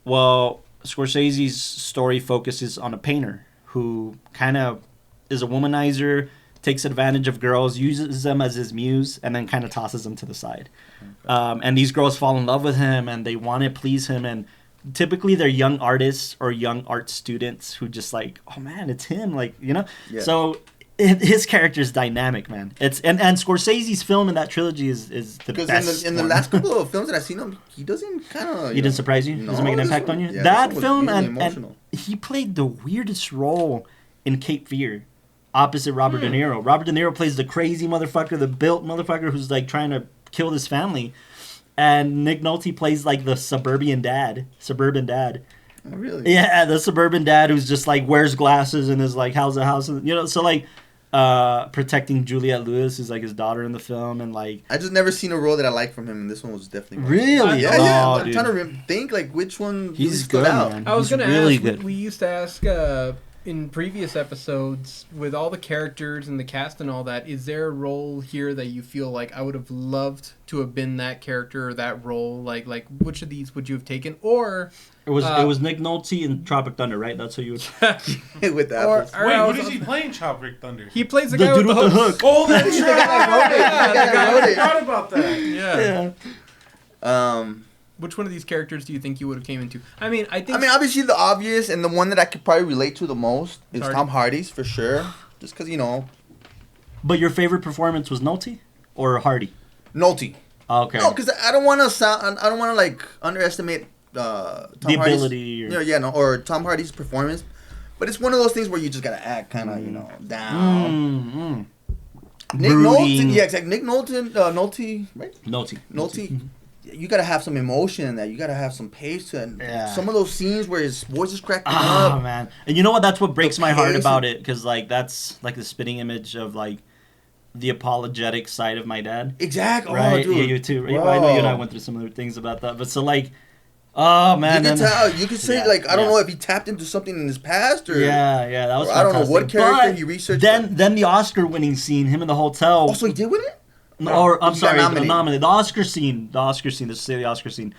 Well, Scorsese's story focuses on a painter who kind of is a womanizer, takes advantage of girls, uses them as his muse, and then kind of tosses them to the side. Okay. And these girls fall in love with him, and they want to please him, and typically they're young artists or young art students who just like, oh man, it's him, like, you know. Yeah. So his character is dynamic, man. It's and Scorsese's film in that trilogy is the best. Because in the last couple of films that I've seen him, he doesn't kind of. He didn't surprise you. No, doesn't make an impact on you. Yeah, that film and he played the weirdest role in Cape Fear, opposite Robert De Niro. Robert De Niro plays the crazy motherfucker, the built motherfucker who's like trying to kill his family. And Nick Nolte plays like the suburban dad. Oh, really? Yeah, the suburban dad who's just like wears glasses and is like, how's the house? You know, so like protecting Juliette Lewis, who's like his daughter in the film, and like. I just never seen a role that I liked from him, and this one was definitely. Really? Yeah. I'm trying to think like which one he's good out. Man. I was going to really ask. Good. We used to ask. In previous episodes, with all the characters and the cast and all that, is there a role here that you feel like I would have loved to have been that character or that role? Like which of these would you have taken? Or it was Nick Nolte in Tropic Thunder, right? That's who you would. With that. Wait, who does he play in Tropic Thunder? He plays the guy with the hook. Oh, that's right. I forgot about that. Yeah. Which one of these characters do you think you would have came into? I mean, obviously the obvious and the one that I could probably relate to the most is Tom Hardy's for sure. Just because, you know. But your favorite performance was Nolte or Hardy? Nolte. Okay. No, because I don't want to like underestimate Tom the Hardy's ability or Tom Hardy's performance. But it's one of those things where you just gotta act kind of, you know, down. Nick Nolte, yeah, exactly. Nick Nolte, right? Nolte. Mm-hmm. You gotta have some emotion in that. You gotta have some pace to it. Yeah. Some of those scenes where his voice is cracking up. Oh man! And you know what? That's what breaks my heart about it, because like that's like the spitting image of like the apologetic side of my dad. Exactly. Right? Oh, dude. Yeah, you too. Whoa. I know you and I went through some other things about that, but so like, oh man! You can tell. You could say like I don't know if he tapped into something in his past or yeah, that was. I don't know what character he researched. Then the Oscar-winning scene, him in the hotel. Oh, so he did win it? Or I'm sorry, nominated. The Oscar scene. Let's say the Oscar scene.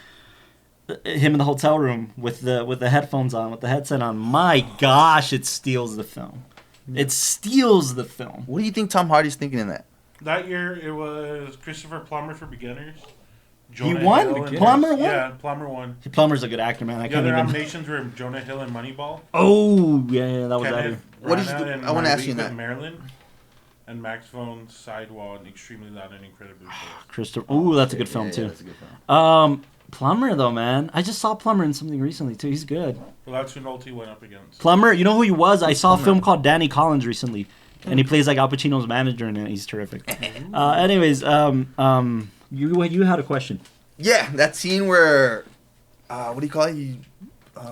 Him in the hotel room with the headphones on, with the headset on. My gosh, it steals the film. It steals the film. What do you think Tom Hardy's thinking in that? That year it was Christopher Plummer for Beginners. Jonah Hill Plummer won? Yeah, Plummer won. Plummer's a good actor, man. The other nominations were Jonah Hill and Moneyball. Oh, yeah, that was that. What did you do? I want to ask you that. Maryland. and Max von Sydow and Extremely Loud and Incredibly Close. Christopher. Ooh, that's a good film too. That's a good film. Plumber though, man. I just saw Plumber in something recently too. He's good. Well, that's who Nolte went up against. Plumber. You know who he was? I saw a film called Danny Collins recently, and he plays like Al Pacino's manager in it. He's terrific. Anyways, you had a question. Yeah, that scene where, what do you call it? He's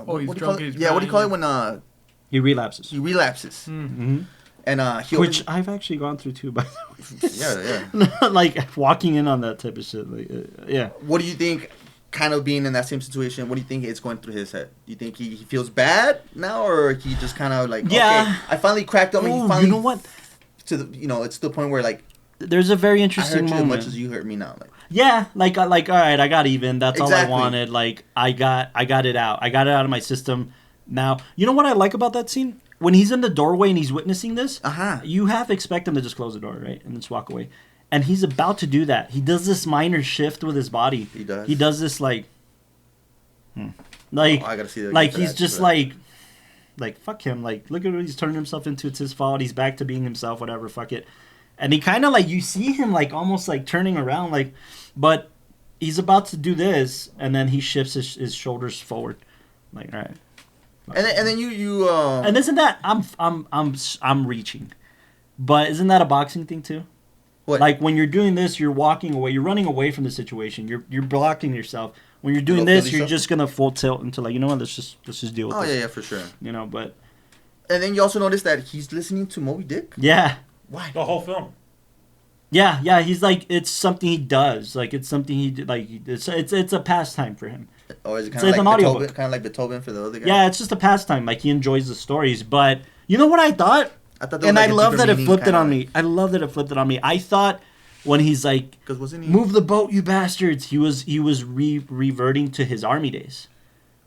what do drunk. you call it when He relapses. he relapses? Mm-hmm. And Which I've actually gone through too, by the way. Yeah. Like walking in on that type of shit. Like, yeah. What do you think? Kind of being in that same situation, what do you think is going through his head? Do you think he feels bad now, or he just kind of like, okay, I finally cracked up, and he finally, you know what? It's to the point where like, there's a very interesting I hurt you moment. as much as you hurt me now. Like, all right, I got even. That's exactly all I wanted. Like, I got it out. I got it out of my system. Now, you know what I like about that scene? When he's in the doorway and he's witnessing this, you half expect him to just close the door, right, and just walk away. And he's about to do that. He does this minor shift with his body. He does. He does this I gotta see that. Like he's just like fuck him. Like, look at what he's turning himself into. It's his fault. He's back to being himself. Whatever. Fuck it. And he kind of like, you see him like almost like turning around, like, but he's about to do this, and then he shifts his shoulders forward, like, all right. And then you and isn't that I'm reaching, but isn't that a boxing thing too? What? Like when you're doing this, you're walking away, you're running away from the situation, you're blocking yourself. When you're doing this, you're just gonna full tilt into like, you know what, let's just deal with this. Oh yeah, for sure. You know, but. And then you also notice that he's listening to Moby Dick. Yeah. Why? The whole film. Yeah. He's like, it's something he does. Like, it's something he like. It's a pastime for him. Or is it kind of like Beethoven? Kind of like Beethoven for the other guy. Yeah, it's just a pastime. Like, he enjoys the stories. But you know what I thought? And I love that it flipped it on me. I love that it flipped it on me. I thought when he's like, "Move the boat, you bastards!" He was reverting to his army days.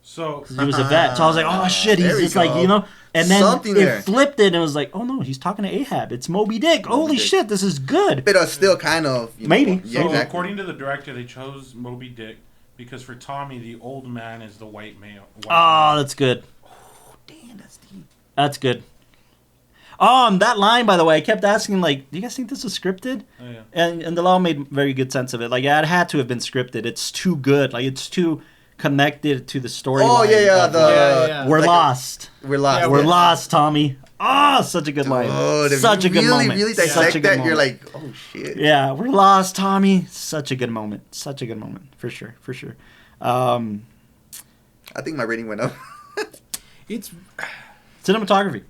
So he was a vet. So I was like, "Oh shit!" He's just like, you know. And then it flipped it, and it was like, "Oh no, he's talking to Ahab. It's Moby Dick. Holy shit, this is good." But still kind of maybe. Yeah, so exactly. According to the director, they chose Moby Dick because for Tommy, the old man is the white male. That's good. Oh damn, that's deep. That's good. That line, by the way, I kept asking, like, do you guys think this was scripted? Oh, yeah. And the law made very good sense of it. Like, yeah, it had to have been scripted. It's too good. Like, it's too connected to the story. Oh, yeah. We're lost. We're lost. Yeah, we're lost, Tommy. Such a good line. Such a good moment. Really dissect that, you're like, oh, shit. Yeah, we're lost, Tommy. Such a good moment. For sure. I think my rating went up. It's... Cinematography.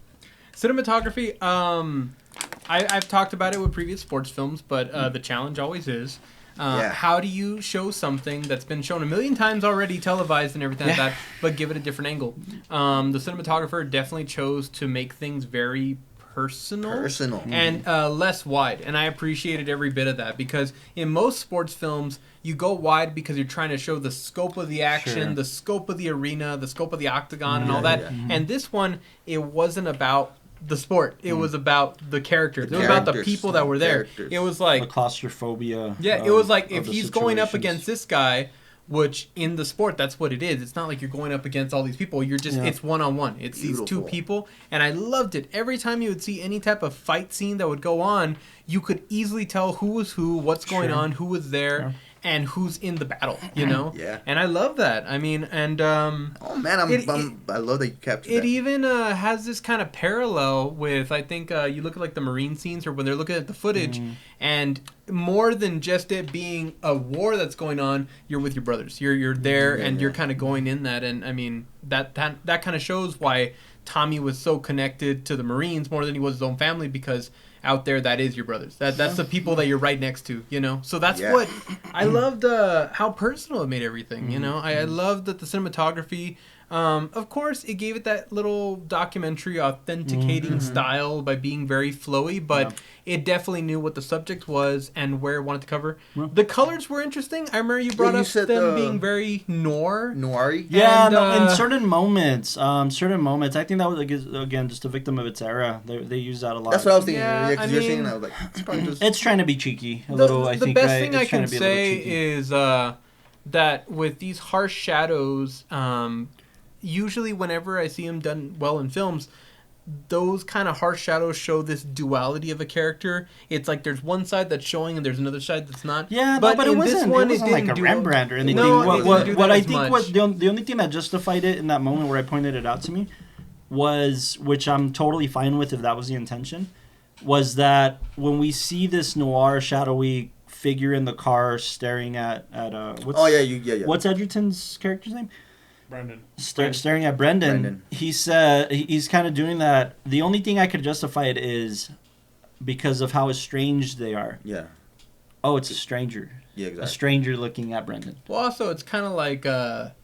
I've talked about it with previous sports films, but the challenge always is, how do you show something that's been shown a million times already, televised and everything like that, but give it a different angle? The cinematographer definitely chose to make things very personal and less wide, and I appreciated every bit of that, because in most sports films you go wide because you're trying to show the scope of the action, the scope of the arena, the scope of the octagon, and all that. And this one, it wasn't about the sport. It was about the characters. It was about the people that were there. It was like the claustrophobia. Yeah, it was like if he's going up against this guy, which in the sport that's what it is. It's not like you're going up against all these people. You're just it's one-on-one. It's these two people, and I loved it. Every time you would see any type of fight scene that would go on, you could easily tell who was who, what's going on, who was there. And who's in the battle, you know? Yeah. And I love that. I mean, and oh man, I love that you captured that. It even has this kind of parallel with, I think you look at like the Marine scenes or when they're looking at the footage, and more than just it being a war that's going on, you're with your brothers. You're there, and you're kind of going in that. And I mean, that kind of shows why Tommy was so connected to the Marines more than he was his own family, because out there, that is your brothers. That's the people that you're right next to, you know? So that's what I loved, how personal it made everything, you know? I loved that the cinematography, of course, it gave it that little documentary authenticating style by being very flowy, but it definitely knew what the subject was and where it wanted to cover. The colors were interesting. I remember you brought up them being very noir-y. Yeah, in certain moments. I think that was, again, just a victim of its era. They use that a lot. That's what I was thinking. Yeah, because you're saying, I was like, it's probably just... It's trying to be cheeky a little, I think. The best thing I can say is that with these harsh shadows, usually whenever I see them done well in films, those kind of harsh shadows show this duality of a character. It's like there's one side that's showing and there's another side that's not. Yeah, but it wasn't like a Rembrandt or anything. What I think was the only thing that justified it in that moment where I pointed it out to me was, which I'm totally fine with if that was the intention, was that when we see this noir shadowy figure in the car staring at what's Edgerton's character's name? Brendan. Staring at Brendan. He said he's kind of doing that. The only thing I could justify it is because of how estranged they are. Yeah. Oh, it's a stranger. Yeah, exactly. A stranger looking at Brendan. Well, also, it's kind of like a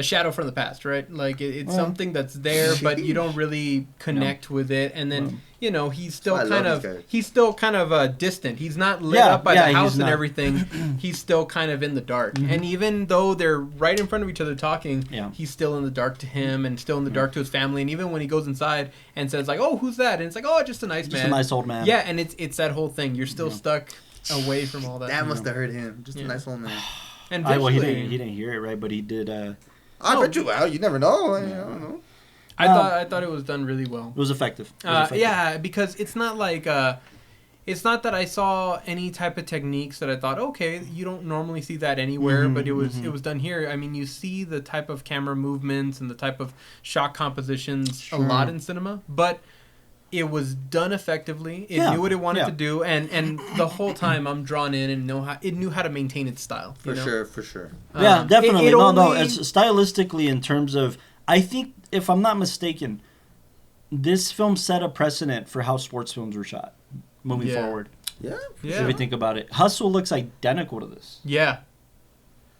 shadow from the past, right? Like, it's something that's there, but you don't really connect with it. And then, he's still kind of distant. He's not lit up by the house and everything. He's still kind of in the dark. Mm-hmm. And even though they're right in front of each other talking, he's still in the dark to him and still in the dark to his family. And even when he goes inside and says, like, oh, who's that? And it's like, oh, just a nice man. Just a nice old man. Yeah, and it's that whole thing. You're still stuck away from all that. That must have hurt him. Just a nice old man. And he didn't hear it, right? But he did... I bet you. Well, you never know. I don't know. I thought it was done really well. It was effective. Yeah, because it's not like it's not that I saw any type of techniques that I thought, okay, you don't normally see that anywhere, but it was done here. I mean, you see the type of camera movements and the type of shot compositions a lot in cinema, but it was done effectively. It knew what it wanted to do, and the whole time I'm drawn in and it knew how to maintain its style. For sure. Yeah, definitely. It's stylistically in terms of, I think, if I'm not mistaken, this film set a precedent for how sports films were shot moving forward. Yeah. If you think about it, Hustle looks identical to this. Yeah.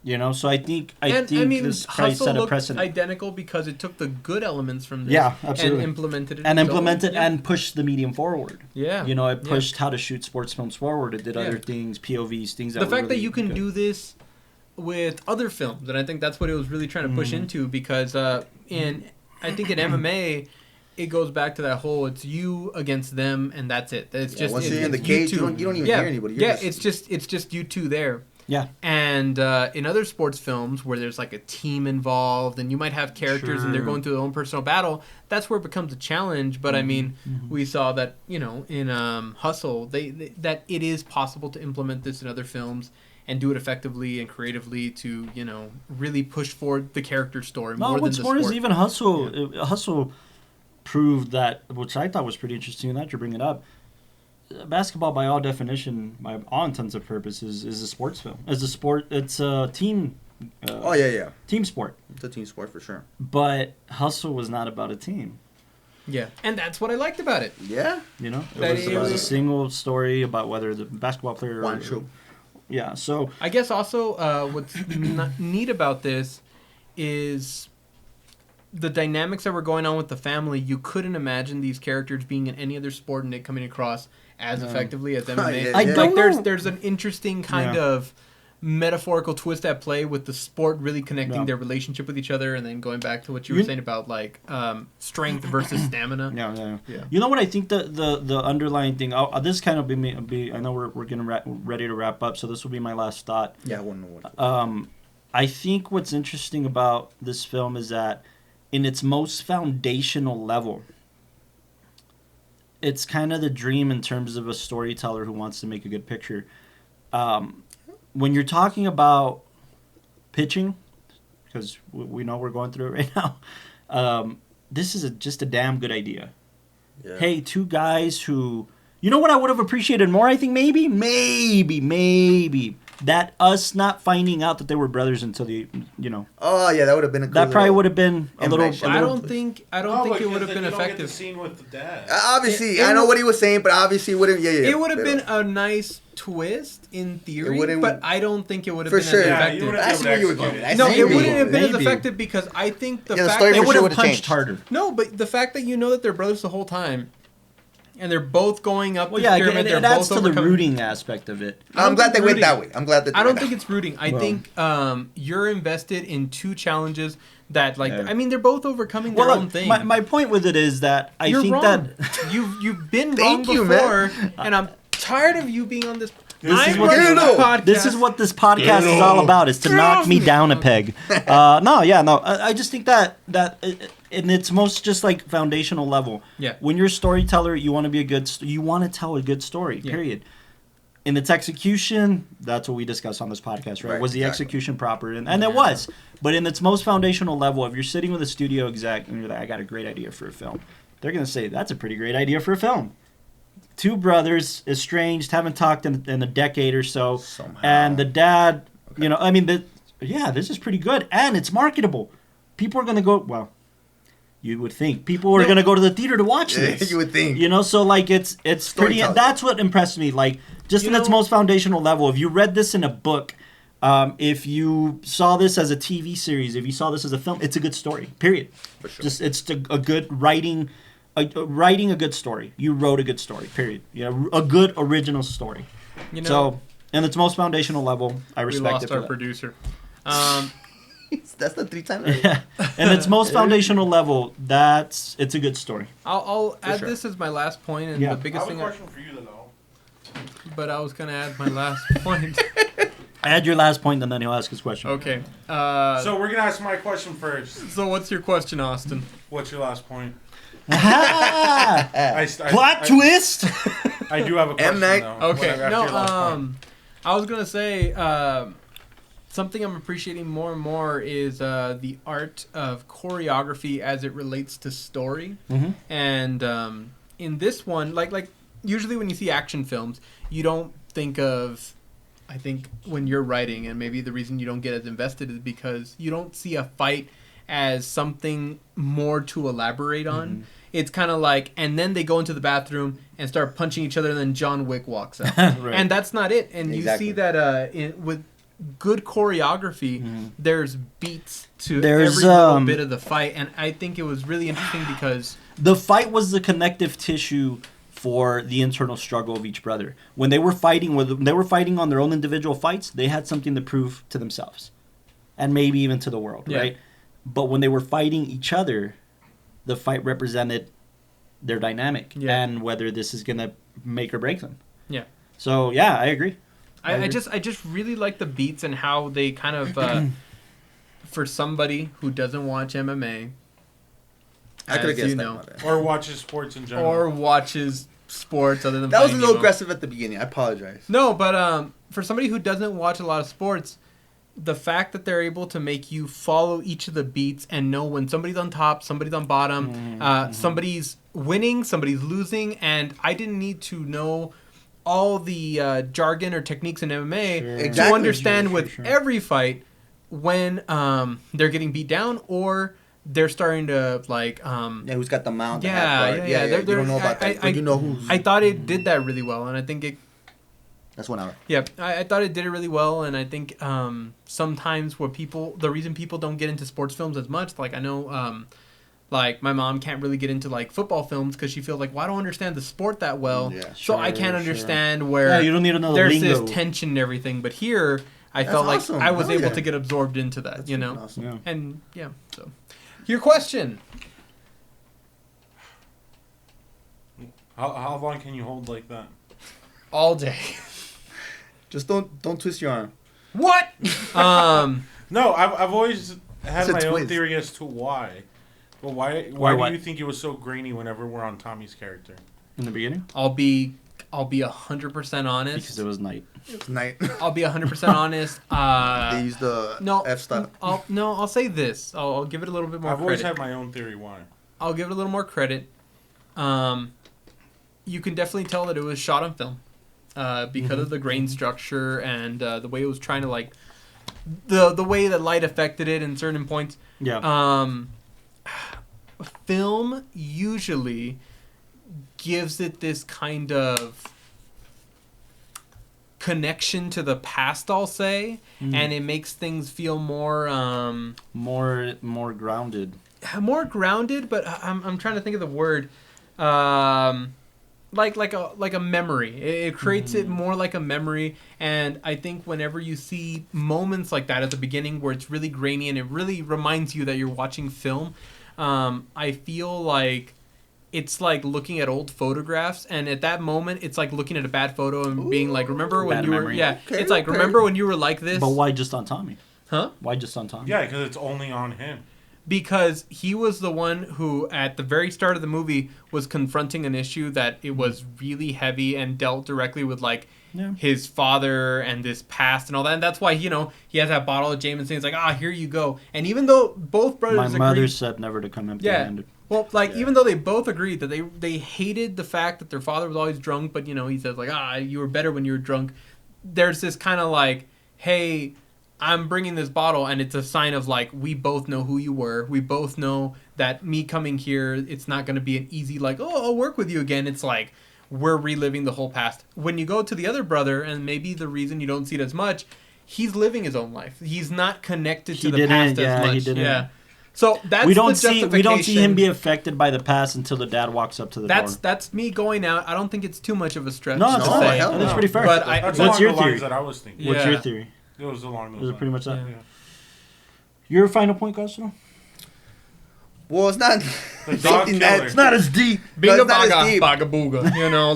So I think this probably set a precedent. Identical because it took the good elements from this and implemented it. And pushed the medium forward. Yeah. It pushed how to shoot sports films forward. It did other things, POVs, things that the fact really that you can do this with other films, and I think that's what it was really trying to push into, because I think in MMA it goes back to that whole it's you against them and that's it. It's just once you're in the cage, you don't even hear anybody. It's just you two there. Yeah. And in other sports films where there's like a team involved and you might have characters and they're going through their own personal battle, that's where it becomes a challenge. But I mean, we saw that, in Hustle, that it is possible to implement this in other films and do it effectively and creatively to, really push forward the character story more than the sport. Is even Hustle, Hustle proved that, which I thought was pretty interesting, that you bring it up. Basketball, by all definition, by all intents and purposes, is a sports film. As a sport, it's a team. Team sport. It's a team sport for sure. But Hustle was not about a team. Yeah, and that's what I liked about it. Yeah, it was a single story about whether the basketball player. One show. Yeah, so I guess also what's neat about this is the dynamics that were going on with the family. You couldn't imagine these characters being in any other sport and it coming across as effectively as MMA. There's an interesting kind of metaphorical twist at play with the sport really connecting their relationship with each other, and then going back to what you were saying about like strength versus stamina. Yeah. You know what I think the underlying thing. This kind of be. I know we're getting ready to wrap up, so this will be my last thought. Yeah, one. I think what's interesting about this film is that in its most foundational level, it's kind of the dream in terms of a storyteller who wants to make a good picture. When you're talking about pitching, because we know we're going through it right now, this is just a damn good idea. Yeah. Hey, two guys who... You know what I would have appreciated more, I think, maybe? That us not finding out that they were brothers until the, Oh, yeah, that would have been a That probably would have been a little... I don't think it would have been effective. The scene with the dad. Obviously, I know what he was saying, but obviously it wouldn't... It would have been a nice twist in theory, but I don't think it would have been as effective. I see where you were going. It wouldn't have been as effective because I think the fact that it would have punched harder. No, but the fact that you know that they're brothers the whole time, and they're both going up the pyramid. It adds to the rooting aspect of it. I'm glad they went that way. I don't think it's rooting. I think you're invested in two challenges that, I mean, they're both overcoming their own thing. My point with it is that you're think wrong. that you've been wrong before, and I'm tired of you being on this. This is what this podcast is all about: is to knock me down a peg. I just think that in its most just like foundational level. Yeah. When you're a storyteller, you want to be you want to tell a good story. Yeah. Period. In its execution, that's what we discussed on this podcast, right? Was the execution proper? And it was. But in its most foundational level, if you're sitting with a studio exec and you're like, I got a great idea for a film, they're going to say, that's a pretty great idea for a film. Two brothers, estranged, haven't talked in a decade or so. Somehow. And the dad, you know, I mean, this is pretty good. And it's marketable. People are going to go, well, you would think. People are going to go to the theater to watch this. You would think. You know, so like it's pretty, that's what impressed me. Like, just in its most foundational level, if you read this in a book, if you saw this as a TV series, if you saw this as a film, it's a good story. Period. For sure. Just it's a good writing, writing a good story. You wrote a good story. Period. You know, a good original story. You know, so in its most foundational level, I respect it. We lost our producer. That's the 3 times. Yeah. And its most foundational level, it's a good story. I'll add this as my last point, and the biggest thing. I have a question for you though. But I was gonna add my last point. Add your last point, and then he'll ask his question. Okay. So we're gonna ask my question first. So what's your question, Austin? What's your last point? Plot twist. I do have a question. Though. Okay. I was gonna say something I'm appreciating more and more is the art of choreography as it relates to story. Mm-hmm. And in this one, like usually when you see action films, you don't think of, I think when you're writing, and maybe the reason you don't get as invested is because you don't see a fight as something more to elaborate on. Mm-hmm. It's kind of like, and then they go into the bathroom and start punching each other, and then John Wick walks out. Right. And that's not it. And you see that with good choreography, there's beats to every little bit of the fight. And I think it was really interesting because the fight was the connective tissue for the internal struggle of each brother. When they were fighting on their own individual fights, they had something to prove to themselves and maybe even to the world, right? But when they were fighting each other, the fight represented their dynamic and whether this is going to make or break them. Yeah. So, I agree. I just really like the beats and how they kind of for somebody who doesn't watch MMA, I could have guessed that. Or watches sports in general. Or watches sports other than that was a little aggressive at the beginning. I apologize. No, but for somebody who doesn't watch a lot of sports, the fact that they're able to make you follow each of the beats and know when somebody's on top, somebody's on bottom, somebody's winning, somebody's losing, and I didn't need to know all the jargon or techniques in MMA to understand with every fight when they're getting beat down or they're starting to like who's got the mount. You don't know about that. You know who's. I thought it did that really well, and I think that's 1 hour. Yeah, I thought it did it really well, and I think sometimes the reason people don't get into sports films as much, like I know, like my mom can't really get into like football films because she feels like, well, I don't understand the sport that well, so I can't understand where you don't need to know there's the lingo. This tension and everything. But here, I felt like I was able to get absorbed into that, that's awesome. And so. Your question. How long can you hold like that? All day. Just don't twist your arm. What? No, I've always had my own theory as to why. But why do you think it was so grainy whenever we're on Tommy's character? In the beginning? I'll be 100% honest. Because it was night. It's night. I'll be 100% honest. They use the F style. I'll say this. I'll give it a little bit more credit. I've always had my own theory why. I'll give it a little more credit. You can definitely tell that it was shot on film because of the grain structure and the way it was trying to like the way that light affected it in certain points. Yeah. Film usually gives it this kind of connection to the past, I'll say, and it makes things feel more grounded. More grounded, but I'm trying to think of the word. Like a memory. It creates it more like a memory, and I think whenever you see moments like that at the beginning where it's really grainy and it really reminds you that you're watching film, I feel like it's like looking at old photographs, and at that moment it's like looking at a bad photo and being like, remember when you were it's like remember when you were like this. But why just on Tommy? Huh? Why just on Tommy? Yeah, because it's only on him. because he was the one who, at the very start of the movie, was confronting an issue that it was really heavy and dealt directly with, like, his father and this past and all that. And that's why, he has that bottle of Jameson. He's like, here you go. And even though both brothers My mother said never to come empty-handed. Well, even though they both agreed that they hated the fact that their father was always drunk, but, he says, like, you were better when you were drunk. There's this kind of like, hey, I'm bringing this bottle, and it's a sign of, like, we both know who you were. We both know that me coming here, it's not going to be an easy, like, I'll work with you again. It's like, we're reliving the whole past. When you go to the other brother, and maybe the reason you don't see it as much, he's living his own life. He's not connected to the past as much. He didn't. Yeah. So that's we don't see him be affected by the past until the dad walks up to the door. That's me going out. I don't think it's too much of a stretch. No, that's pretty fair. But what's your theory? That I was thinking. Yeah. What's your theory? It was along those lines. Was it pretty much that? Yeah. Your final point, Castro? Well, it's not something it's not as deep. Binga baga booga.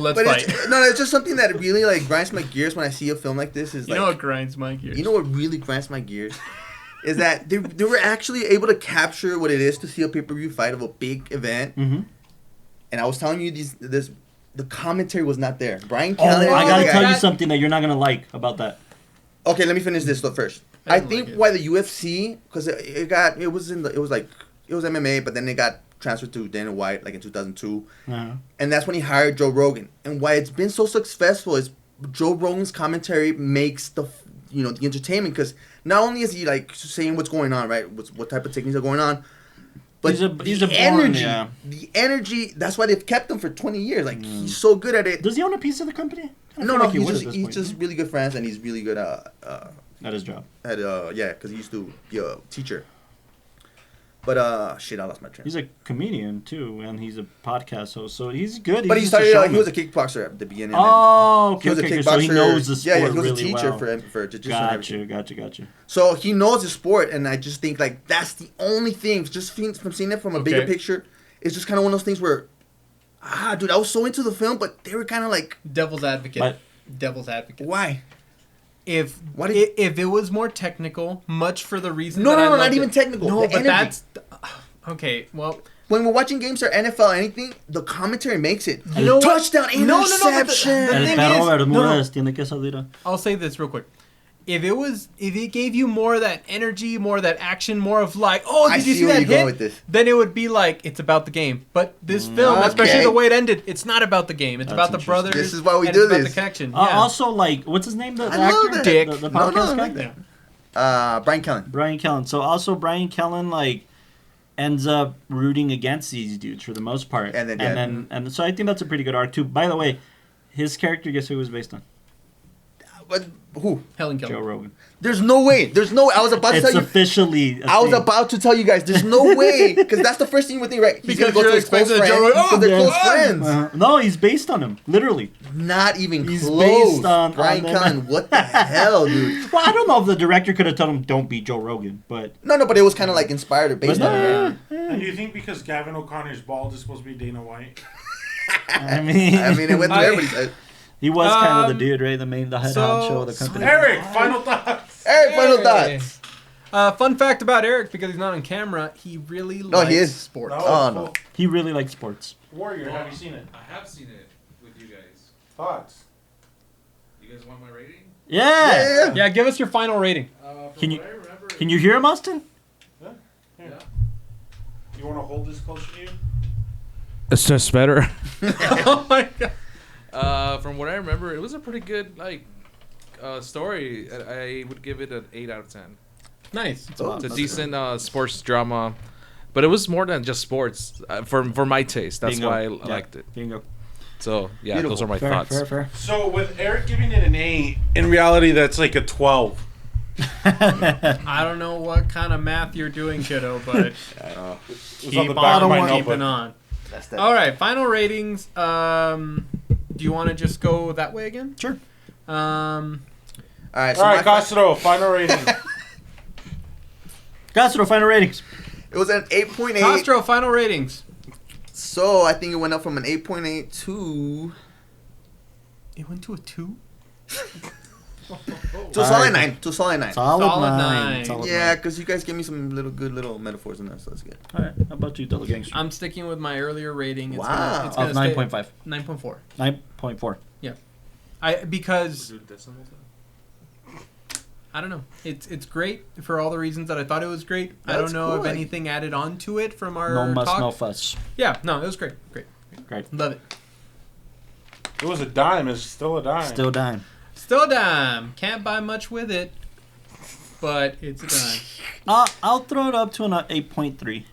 Let's fight. It's just something that really, like, grinds my gears when I see a film like this. You know what grinds my gears? You know what really grinds my gears? Is that they were actually able to capture what it is to see a pay-per-view fight of a big event. Mm-hmm. And I was telling you, the commentary was not there. Brian Callen. I gotta tell you something that you're not gonna like about that. Okay, let me finish this first. I think why the UFC, because it was MMA, but then it got transferred to Dana White like in 2002, and that's when he hired Joe Rogan. And why it's been so successful is Joe Rogan's commentary makes the entertainment, because not only is he like saying what's going on, right, what type of techniques are going on, but the energy. That's why they've kept him for 20 years. Like he's so good at it. Does he own a piece of the company? No, he's just really good friends, and he's really good at his job. Because he used to be a teacher. But I lost my train. He's a comedian too, and he's a podcast host, so he's good. But he started. He was a kickboxer at the beginning. Oh, okay. So he knows the sport really well. He was a teacher for jiu-jitsu. Gotcha. So he knows the sport, and I just think like that's the only thing. Just from seeing it from a bigger picture, it's just kind of one of those things where, dude, I was so into the film, but they were kind of like devil's advocate. Why? If it was more technical, much for the reason not even technical. No, but that's okay. Well, when we're watching games or NFL or anything, the commentary makes it. Touchdown, interception. I'll say this real quick. If it gave you more of that energy, more of that action, more of like, did you see that hit? Then it would be like, it's about the game. But this film, especially the way it ended, it's not about the game. It's about the brothers. This is why we do this. About the connection. Also, like, what's his name? The actor? Dick. The podcast guy? Brian Callen. Brian Callen. So also Brian Callen, like, ends up rooting against these dudes for the most part. And so I think that's a pretty good arc too. By the way, his character, guess who it was based on? Who? Helen Keller. Joe Rogan. There's no way. I was about to tell you. It's officially. I was about to tell you guys. There's no way, because that's the first thing you would think, right? He's gonna go to his close friends because they're close friends. No, he's based on him, literally. Not even he's close. Based on Brian Callen. What the hell, dude? Well, I don't know if the director could have told him don't be Joe Rogan, but no, but it was kind of like inspired or based on it. And you think because Gavin O'Connor's bald is supposed to be Dana White? I mean, it went through everybody's. He was kind of the dude, right? The head honcho of the company. Eric, final thoughts. Fun fact about Eric, because he's not on camera, he really likes sports. No. He really likes sports. Warrior, have you seen it? I have seen it with you guys. Thoughts? You guys want my rating? Yeah, give us your final rating. Can you hear him, Austin? Yeah. You want to hold this closer to you? It's just better. Oh my god. From what I remember, it was a pretty good story. I would give it an 8 out of 10. Nice. It's a decent sports drama, but it was more than just sports for my taste. That's why I liked it. Bingo. So beautiful. Those are my thoughts. Fair. So with Eric giving it an 8, in reality that's like a 12. I don't know what kind of math you're doing, kiddo, but keep on. All right, final ratings. Do you want to just go that way again? Sure. All right, Castro, final rating. Castro, final ratings. It was an 8.8. Castro, final ratings. So I think it went up from an 8.8 to. It went to a 2? To a solid 9. To a solid 9. Solid 9. Yeah, because you guys gave me some good little metaphors in there, so that's good. All right. How about you, Double Gangster? I'm sticking with my earlier rating. Wow. It's gonna 9.5. 9.4. 9.4. Yeah. Because I don't know. It's great for all the reasons that I thought it was great. I don't know if anything added on to it from our No muss, talk. no fuss. Yeah, no, it was great. Great. Love it. It was a dime. It's still a dime. Still dime. Still a dime. Can't buy much with it, but it's a dime. I'll throw it up to an 8.3.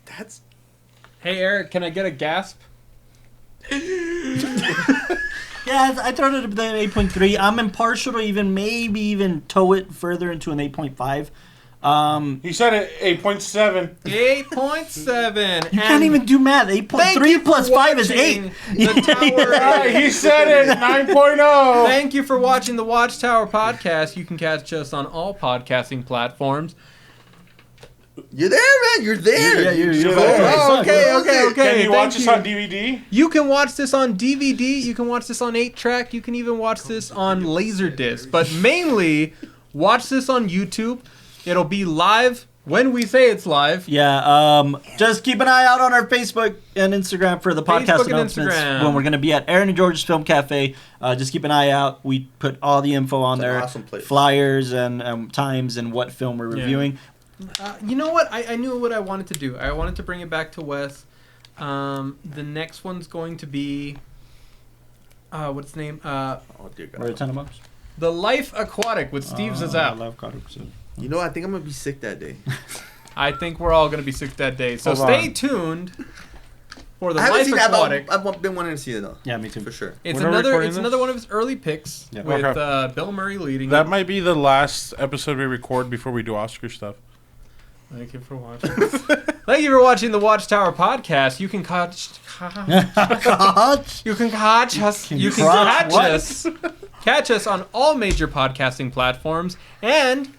That's... Hey, Eric, can I get a gasp? Yeah, I throw it up to an 8.3. I'm impartial to maybe even tow it further into an 8.5. He said it 8.7. 8.7. You can't even do math. 8.3 plus 5 is 8. He said it 9.0. Thank you for watching the WatchTower podcast. You can catch us on all podcasting platforms. You're there, man. You're there. Yeah, you're there. Oh, okay. Can you watch this on DVD? You can watch this on DVD. You can watch this on 8-track. You can even watch this on Laserdisc. But mainly, watch this on YouTube. It'll be live when we say it's live. Yeah, just keep an eye out on our Facebook and Instagram for the podcast announcements when we're going to be at Aaron and George's Film Cafe. Just keep an eye out. We put all the info on there, awesome place. Flyers and times and what film we're reviewing. You know what? I knew what I wanted to do. I wanted to bring it back to Wes. The next one's going to be... what's the name? Oh, dear God. We're at 10 bucks. The Life Aquatic with Steve I Zissou. love cartoons. You know, I think I'm going to be sick that day. I think we're all going to be sick that day. So stay tuned for The I haven't Life seen Aquatic. that, but I've been wanting to see it, though. Yeah, me too. For sure. It's When are we another recording this? one of his early picks Yeah. with Bill Murray leading. That might be the last episode we record before we do Oscar stuff. Thank you for watching. Thank you for watching the WatchTower podcast. You can catch us. You can catch us. Catch us on all major podcasting platforms and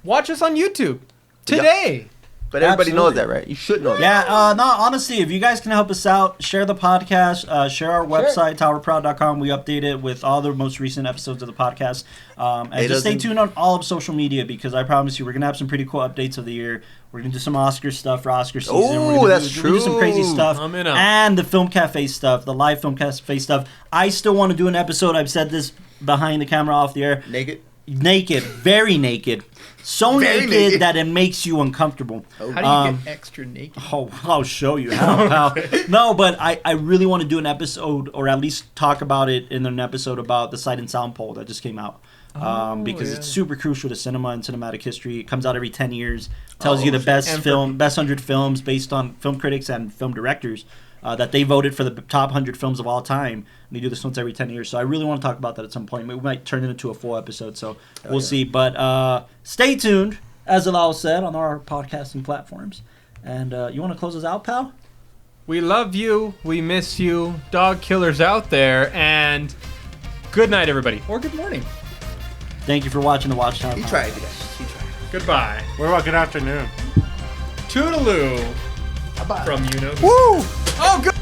watch us on YouTube today. But everybody Absolutely. knows that, right? You should know that. Yeah, no, honestly, if you guys can help us out, share the podcast, share our website, towerproud.com. We update it with all the most recent episodes of the podcast. And just stay tuned on all of social media because I promise you, we're going to have some pretty cool updates of the year. We're going to do some Oscar stuff for Oscar season. Oh, that's true. We're going to do some crazy stuff. I'm in on. And the Film Cafe stuff, the live Film Cafe stuff. I still want to do an episode. I've said this behind the camera off the air. Naked, very naked. So Very naked that it makes you uncomfortable. How do you get extra naked? Oh, I'll show you how, pal. No, but I really want to do an episode, or at least talk about it in an episode about the Sight and Sound poll that just came out. Because it's super crucial to cinema and cinematic history. It comes out every 10 years. Tells you the best 100 films based on film critics and film directors that they voted for the top 100 films of all time. And they do this once every 10 years. So I really want to talk about that at some point. We might turn it into a full episode, so we'll see. But stay tuned, as Alal said, on our podcasting platforms. And you want to close us out, pal? We love you. We miss you. Dog killers out there. And good night, everybody. Or good morning. Thank you for watching the WatchTower. He tried, you guys. He tried. Goodbye. What about good afternoon? Toodaloo. Bye-bye. From you know. Woo! Oh, good.